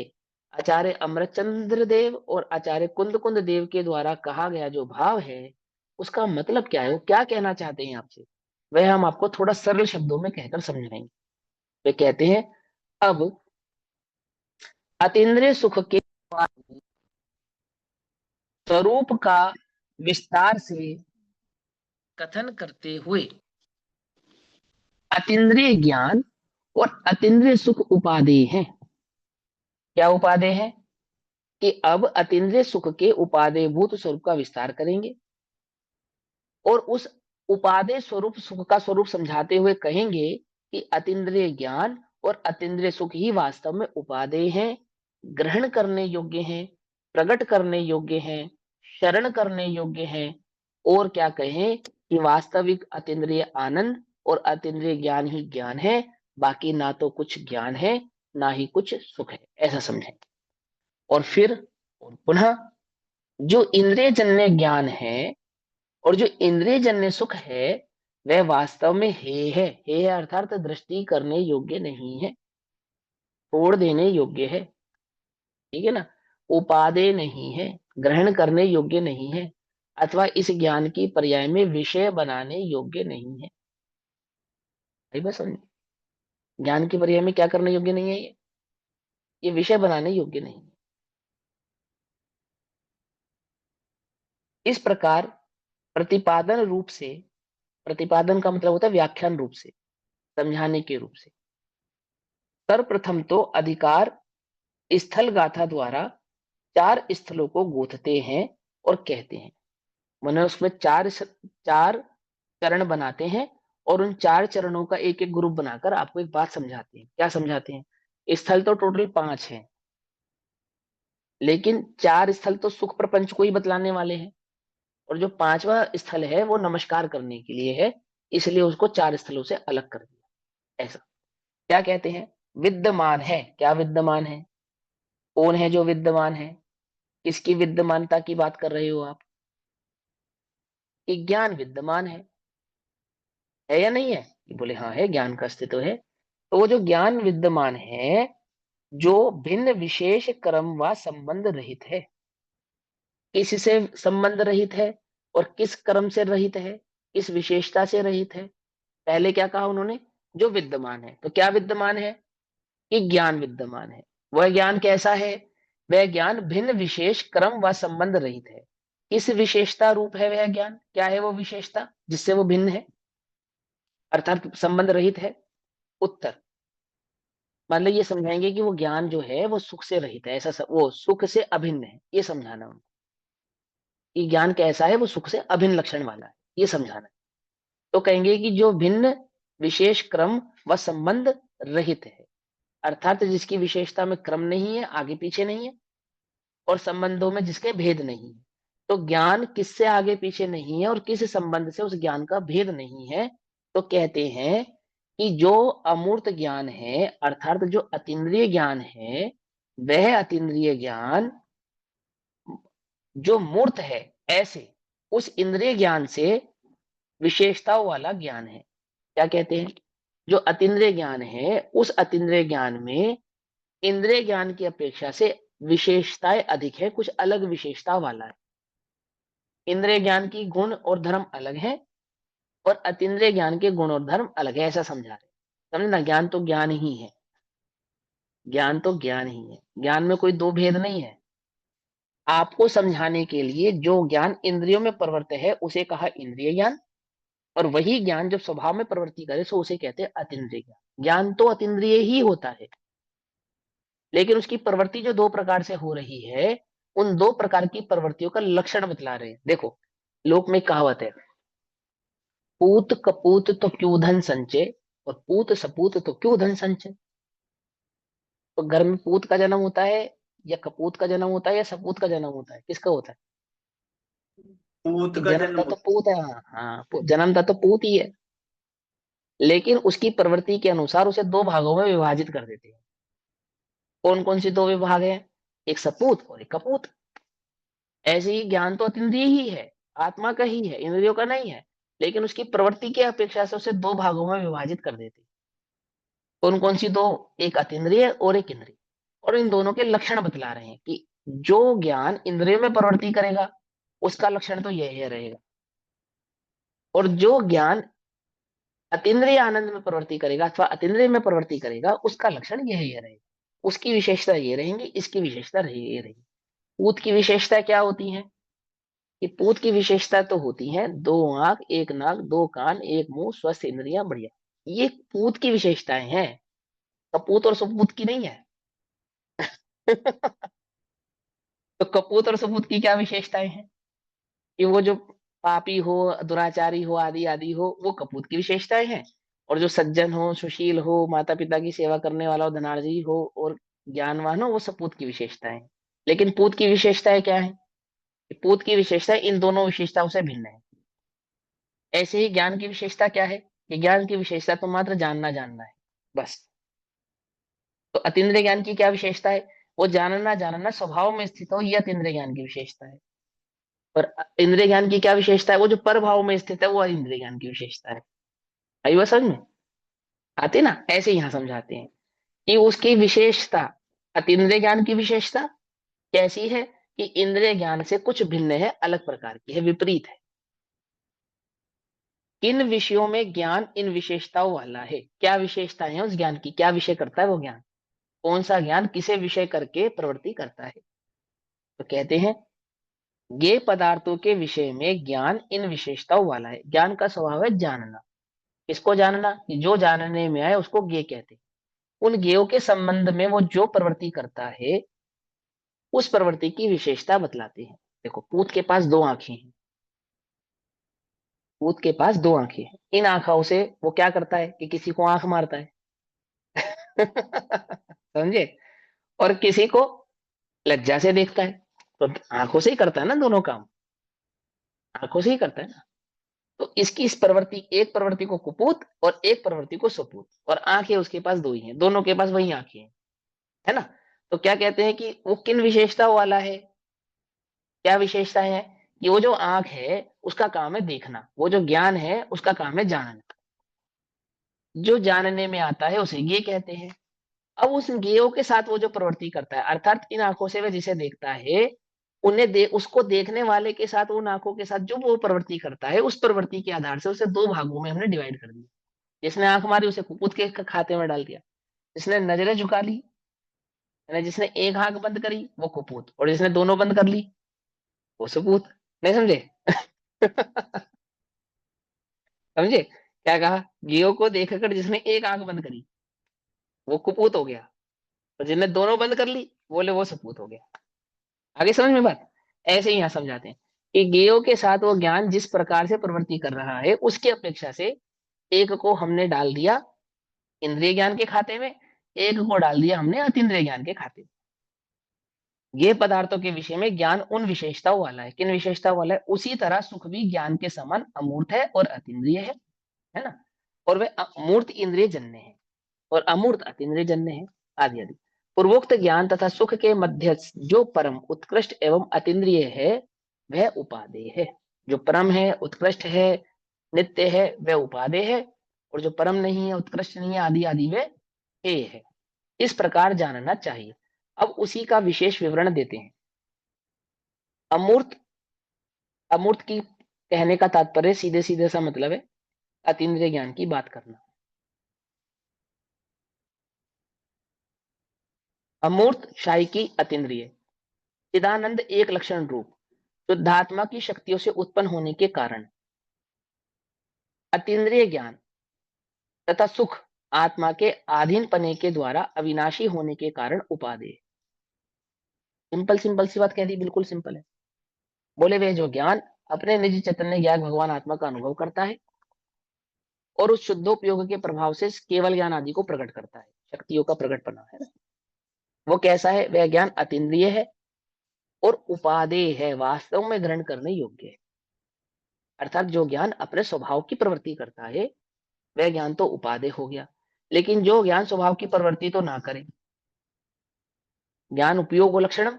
आचार्य अमरचंद्र देव और आचार्य कुंद देव के द्वारा कहा गया जो भाव है उसका मतलब क्या है, वो क्या कहना चाहते हैं आपसे, वह हम आपको थोड़ा सरल शब्दों में कहकर समझाएंगे। वे कहते हैं, अब अतीन्द्रिय सुख के स्वरूप का विस्तार से कथन करते हुए अतीन्द्रिय ज्ञान और अतीन्द्रिय सुख उपादेय हैं। क्या उपादेय है कि अब अतीन्द्रिय सुख के उपादेयभूत स्वरूप का विस्तार करेंगे और उस उपादेय स्वरूप सुख का स्वरूप समझाते हुए कहेंगे कि अतीन्द्रिय ज्ञान और अतीन्द्रिय सुख ही वास्तव में उपादेय हैं, ग्रहण करने योग्य हैं, प्रकट करने योग्य हैं, शरण करने योग्य हैं। और क्या कहें कि वास्तविक अतीन्द्रिय आनंद और अतीन्द्रिय ज्ञान ही ज्ञान है, बाकी ना तो कुछ ज्ञान है ना ही कुछ सुख है, ऐसा समझें। और फिर और पुनः जो इंद्रिय जन्य ज्ञान है और जो इंद्रिय जन्य सुख है वह वास्तव में हे है अर्थात दृष्टि करने योग्य नहीं है, छोड़ देने योग्य है। ठीक है ना, उपादेय नहीं है, ग्रहण करने योग्य नहीं है, अथवा इस ज्ञान की पर्याय में विषय बनाने योग्य नहीं है। भाई बस समझ, ज्ञान की पर्याय में क्या करने योग्य नहीं है, ये विषय बनाने योग्य नहीं है। इस प्रकार प्रतिपादन रूप से, प्रतिपादन का मतलब होता है व्याख्यान रूप से, समझाने के रूप से, सर्वप्रथम तो अधिकार स्थल गाथा द्वारा 4 स्थलों को गूंथते हैं और कहते हैं। मैंने उसमें चार चरण बनाते हैं और उन 4 चरणों का एक एक ग्रुप बनाकर आपको एक बात समझाते हैं। क्या समझाते हैं? स्थल तो टोटल 5 हैं, लेकिन 4 स्थल तो सुख प्रपंच को ही बतलाने वाले हैं, और जो 5वां स्थल है वो नमस्कार करने के लिए है, इसलिए उसको 4 स्थलों से अलग कर दिया। ऐसा क्या कहते हैं? विद्यमान है। क्या विद्यमान है? कौन है जो विद्यमान है? किसकी विद्यमानता की बात कर रहे हो आप? कि ज्ञान विद्यमान है या नहीं है? कि बोले हाँ है, ज्ञान का अस्तित्व है। तो वो जो ज्ञान विद्यमान है, जो भिन्न विशेष क्रम व संबंध रहित है, किससे संबंध रहित है और किस क्रम से रहित है, किस विशेषता से रहित है? पहले क्या कहा उन्होंने? जो विद्यमान है। तो क्या विद्यमान है? कि ज्ञान विद्यमान है। वह ज्ञान कैसा है? वह ज्ञान भिन्न विशेष क्रम व संबंध रहित है। किस विशेषता रूप है वह ज्ञान? क्या है वो विशेषता जिससे वो भिन्न है अर्थात संबंध रहित है? उत्तर, मतलब ये समझाएंगे कि वो ज्ञान जो है वो सुख से रहित है, वो सुख से अभिन्न है, ये समझाना उनको। कि ज्ञान कैसा है? वो सुख से अभिन्न लक्षण वाला है, ये समझाना है। तो कहेंगे कि जो भिन्न विशेष क्रम व संबंध रहित है, अर्थात जिसकी विशेषता में क्रम नहीं है, आगे पीछे नहीं है, और संबंधों में जिसके भेद नहीं है। तो ज्ञान किससे आगे पीछे नहीं है और किस संबंध से उस ज्ञान का भेद नहीं है, तो कहते हैं कि जो अमूर्त ज्ञान है, अर्थात जो अतीन्द्रिय ज्ञान है, वह अतीन्द्रिय ज्ञान जो मूर्त है, ऐसे उस इंद्रिय ज्ञान से विशेषताओं वाला ज्ञान है। क्या कहते हैं? जो अतीन्द्रिय ज्ञान है, उस अतीन्द्रिय ज्ञान में इंद्रिय ज्ञान की अपेक्षा से विशेषताएं अधिक है, कुछ अलग विशेषता वाला है। इंद्रिय ज्ञान की गुण और धर्म अलग है और अतीन्द्रिय ज्ञान के गुण और धर्म अलग है, ऐसा समझा रहे। समझना, ज्ञान तो ज्ञान ही है, ज्ञान तो ज्ञान ही है, ज्ञान में कोई दो भेद नहीं है। आपको समझाने के लिए जो ज्ञान इंद्रियों में प्रवृत्त है उसे कहा इंद्रिय ज्ञान, और वही ज्ञान जब स्वभाव में प्रवृत्ति करे तो उसे कहते हैं अतीन्द्रिय ज्ञान। ज्ञान तो अतीन्द्रिय ही होता है, लेकिन उसकी प्रवृत्ति जो 2 प्रकार से हो रही है, उन 2 प्रकार की प्रवृत्तियों का लक्षण बतला रहे हैं। देखो, लोक में कहावत है, पूत कपूत तो क्यों धन संचय, और पूत सपूत तो क्यों धन संचय। तो घर में पूत का जन्म होता है या कपूत का जन्म होता है या सपूत का जन्म होता है? किसका होता है? पूत का जन्म जन्मता तो पूत है। हाँ, जन्मता तो पूत ही है, लेकिन उसकी प्रवृत्ति के अनुसार उसे 2 भागों में विभाजित कर देते हैं। कौन कौन सी 2 विभाग है? एक सपूत और एक कपूत। ऐसे ही ज्ञान तो अतीन्द्रिय ही है, आत्मा का ही है, इंद्रियों का नहीं है, लेकिन उसकी प्रवृत्ति की अपेक्षा से उसे 2 भागों में विभाजित कर देते हैं। कौन कौन सी 2? एक अतीन्द्रिय और एक इंद्रिय। और इन दोनों के लक्षण बतला रहे हैं कि जो ज्ञान इंद्रियों में प्रवृत्ति करेगा उसका लक्षण तो यही रहेगा, और जो ज्ञान अतीन्द्रिय आनंद में प्रवृत्ति करेगा अथवा अतीन्द्रिय में प्रवृत्ति करेगा उसका लक्षण यही रहेगा। उसकी विशेषता ये रहेंगी, इसकी विशेषता ये रहेगी। पूत की विशेषता क्या होती है? कि पूत की विशेषता तो होती है 2 आंख, 1 नाक, 2 कान, 1 मुंह, स्वस्थ इंद्रियां, बढ़िया। ये पूत की विशेषताएं हैं, कपूत और सुपूत की नहीं है। तो कपूत और सपूत की क्या विशेषताएं हैं? कि वो जो पापी हो, दुराचारी हो, आदि आदि हो, वो कपूत की विशेषताएं हैं। और जो सज्जन हो, सुशील हो, माता पिता की सेवा करने वाला हो, धनार्जी हो और ज्ञानवान हो, वो सपूत की विशेषताएं हैं। लेकिन पूत की विशेषताएं क्या है? पूत की विशेषता इन दोनों विशेषताओं से भिन्न है। ऐसे ही ज्ञान की विशेषता क्या है? कि ज्ञान की विशेषता तो मात्र जानना जानना है, बस। तो अतीन्द्रिय ज्ञान की क्या विशेषता है? वो जानना जानना स्वभाव में स्थित हो, यह अतीन्द्रिय ज्ञान की विशेषता है। और इंद्रिय ज्ञान की क्या विशेषता है? वो जो पर भाव में स्थित है, वो इंद्रिय ज्ञान की विशेषता है। आई बात समझ में? आते ना? ऐसे यहाँ समझाते हैं कि उसकी विशेषता, अतीन्द्रिय ज्ञान की विशेषता कैसी है कि इंद्रिय ज्ञान से कुछ भिन्न है, अलग प्रकार की है, विपरीत है। किन विषयों में ज्ञान इन विशेषताओं वाला है? क्या विशेषताएं हैं उस ज्ञान की, क्या विषय करता है वो ज्ञान, कौन सा ज्ञान किसे विषय करके प्रवृत्ति करता है? तो कहते हैं ज्ञेय पदार्थों के विषय में ज्ञान इन विशेषताओं वाला है। ज्ञान का स्वभाव है जानना। किसको जानना? कि जो जानने में आए उसको ज्ञेय कहते हैं। उन ज्ञेयों के संबंध में वो जो प्रवृत्ति करता है उस प्रवृत्ति की विशेषता बतलाते हैं। देखो, पूत के पास दो आंखें हैं, पूत के पास दो आंखें हैं। इन आंखों से वो क्या करता है कि किसी को आंख मारता है। समझे? और किसी को लज्जा से देखता है। तो आंखों से ही करता है ना, दोनों काम आंखों से ही करता है ना। तो इसकी इस प्रवृत्ति, एक प्रवृत्ति को कुपूत और एक प्रवृत्ति को सुपूत, और आंखें उसके पास दो ही हैं, दोनों के पास वही आंखें हैं, है ना। तो क्या कहते हैं कि वो किन विशेषताओं वाला है? क्या विशेषता है? कि वो जो आंख है उसका काम है देखना, वो जो ज्ञान है उसका काम है जानना। जो जानने में आता है उसे ज्ञेय कहते हैं। अब उस ज्ञेयों के साथ वो जो प्रवृत्ति करता है, अर्थात इन आंखों से वह जिसे देखता है, उसको देखने वाले के साथ, उन आंखों के साथ जो वो प्रवृत्ति करता है, उस प्रवृत्ति के आधार से उसे दो भागों में हमने डिवाइड कर दिया। जिसने आंख मारी उसे कुपुत के खाते में डाल दिया, जिसने नजरें झुका ली, यानी जिसने एक आंख बंद करी वो कुपुत, और जिसने दोनों बंद कर ली वो सुपूत। नहीं समझे? समझे क्या कहा? जियो को देखकर जिसने एक आंख बंद करी वो कुपूत हो गया, और जिसने दोनों बंद कर ली बोले वो सपूत हो गया। आगे समझ में बात? ऐसे ही यहां समझाते हैं कि गेयो के साथ वो ज्ञान जिस प्रकार से प्रवृत्ति कर रहा है उसकी अपेक्षा से एक को हमने डाल दिया इंद्रिय ज्ञान के खाते में, एक को डाल दिया हमने अतीन्द्रिय ज्ञान के खाते में। ये पदार्थों के विषय में ज्ञान उन विशेषताओं वाला है। किन विशेषताओं वाला है? उसी तरह सुख भी ज्ञान के समान अमूर्त है और अतीन्द्रिय है ना। और वे मूर्त इंद्रिय जन्य है और अमूर्त अतीन्द्रिय जन्य है, आदि आदि। पूर्वोक्त ज्ञान तथा सुख के मध्य जो परम उत्कृष्ट एवं अतीन्द्रिय है वह उपादेय है। जो परम है, उत्कृष्ट है, नित्य है, वह उपादेय है, और जो परम नहीं है, उत्कृष्ट नहीं है, आदि आदि, वह हेय है। इस प्रकार जानना चाहिए। अब उसी का विशेष विवरण देते हैं। अमूर्त, अमूर्त की कहने का तात्पर्य सीधे सीधे सा मतलब है अतीन्द्रिय ज्ञान की बात करना। अमूर्त शाही की अतीन्द्रिय, चिदानंद एक लक्षण रूप, शुद्धात्मा की शक्तियों से उत्पन्न होने के कारण, अतीन्द्रिय ज्ञान तथा सुख आत्मा के अधीन पने के द्वारा अविनाशी होने के कारण उपादेय। सिंपल सिंपल सी बात कह दी, बिल्कुल सिंपल है। बोले वे जो ज्ञान अपने निज चैतन्य ज्ञान भगवान आत्मा का अनुभव करता है और उस शुद्धोपयोग के प्रभाव से केवल ज्ञान आदि को प्रकट करता है, शक्तियों का प्रकटपना है ना, वो कैसा है? वह ज्ञान अतीन्द्रिय है और उपादेय है, वास्तव में ग्रहण करने योग्य है। अर्थात जो ज्ञान अपने स्वभाव की प्रवृत्ति करता है वह ज्ञान तो उपादेय हो गया। लेकिन जो ज्ञान स्वभाव की प्रवृत्ति तो ना करे, ज्ञान उपयोग लक्षणम,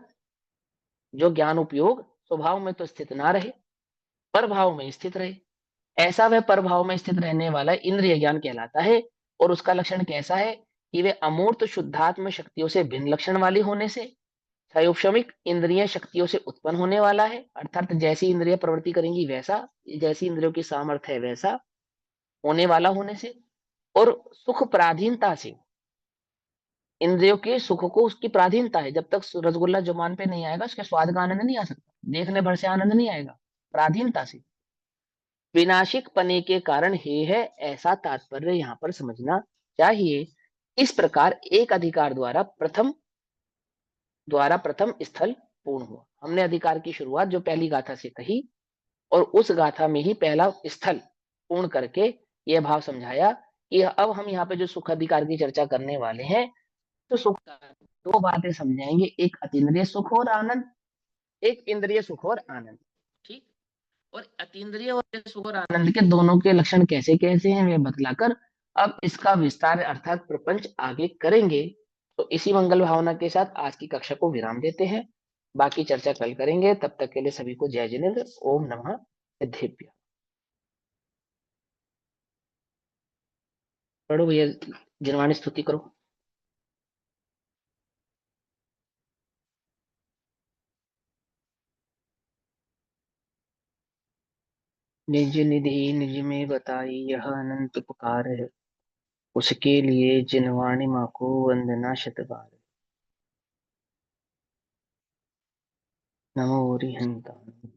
जो ज्ञान उपयोग स्वभाव में तो स्थित ना रहे, पर भाव में स्थित रहे, ऐसा वह पर भाव में स्थित रहने वाला इंद्रिय ज्ञान कहलाता है। और उसका लक्षण कैसा है? कि वे अमूर्त शुद्धात्म शक्तियों से भिन्न लक्षण वाली होने से, क्षयोपशमिक इंद्रिय शक्तियों से उत्पन्न होने वाला है, अर्थात जैसी इंद्रिय प्रवृत्ति करेंगी वैसा, जैसी इंद्रियों की सामर्थ्य है वैसा होने वाला होने से, और सुख पराधीनता से, इंद्रियों के सुख को उसकी पराधीनता है। जब तक रसगुल्ला जुबान पे नहीं आएगा उसके स्वाद का आनंद नहीं आ सकता, देखने भर से आनंद नहीं आएगा, पराधीनता से, विनाशिक पने के कारण हे है, ऐसा तात्पर्य यहाँ पर समझना चाहिए। इस प्रकार एक अधिकार द्वारा प्रथम स्थल पूर्ण हुआ। हमने अधिकार की शुरुआत जो पहली गाथा से कही और उस गाथा में ही पहला स्थल पूर्ण करके यह भाव समझाया कि अब हम यहाँ पे जो सुख अधिकार की चर्चा करने वाले हैं, तो सुख का दो बातें समझाएंगे, एक अतीन्द्रिय सुख और आनंद, एक इंद्रिय सुख और आनंद। ठीक। और अतीन्द्रिय और सुख और आनंद के दोनों के लक्षण कैसे कैसे हैं वे बतलाकर अब इसका विस्तार अर्थात प्रपंच आगे करेंगे। तो इसी मंगल भावना के साथ आज की कक्षा को विराम देते हैं, बाकी चर्चा कल करेंगे। तब तक के लिए सभी को जय जिनेन्द्र। ओम नमः सिद्धेभ्य। पढ़ो भैया, जिनवाणी स्तुति करो। निज निधि निज में बताई यह अनंत उपकार है, उसके लिए जिनवाणी माँ को वंदना शत बार। नमो हरिहंताय।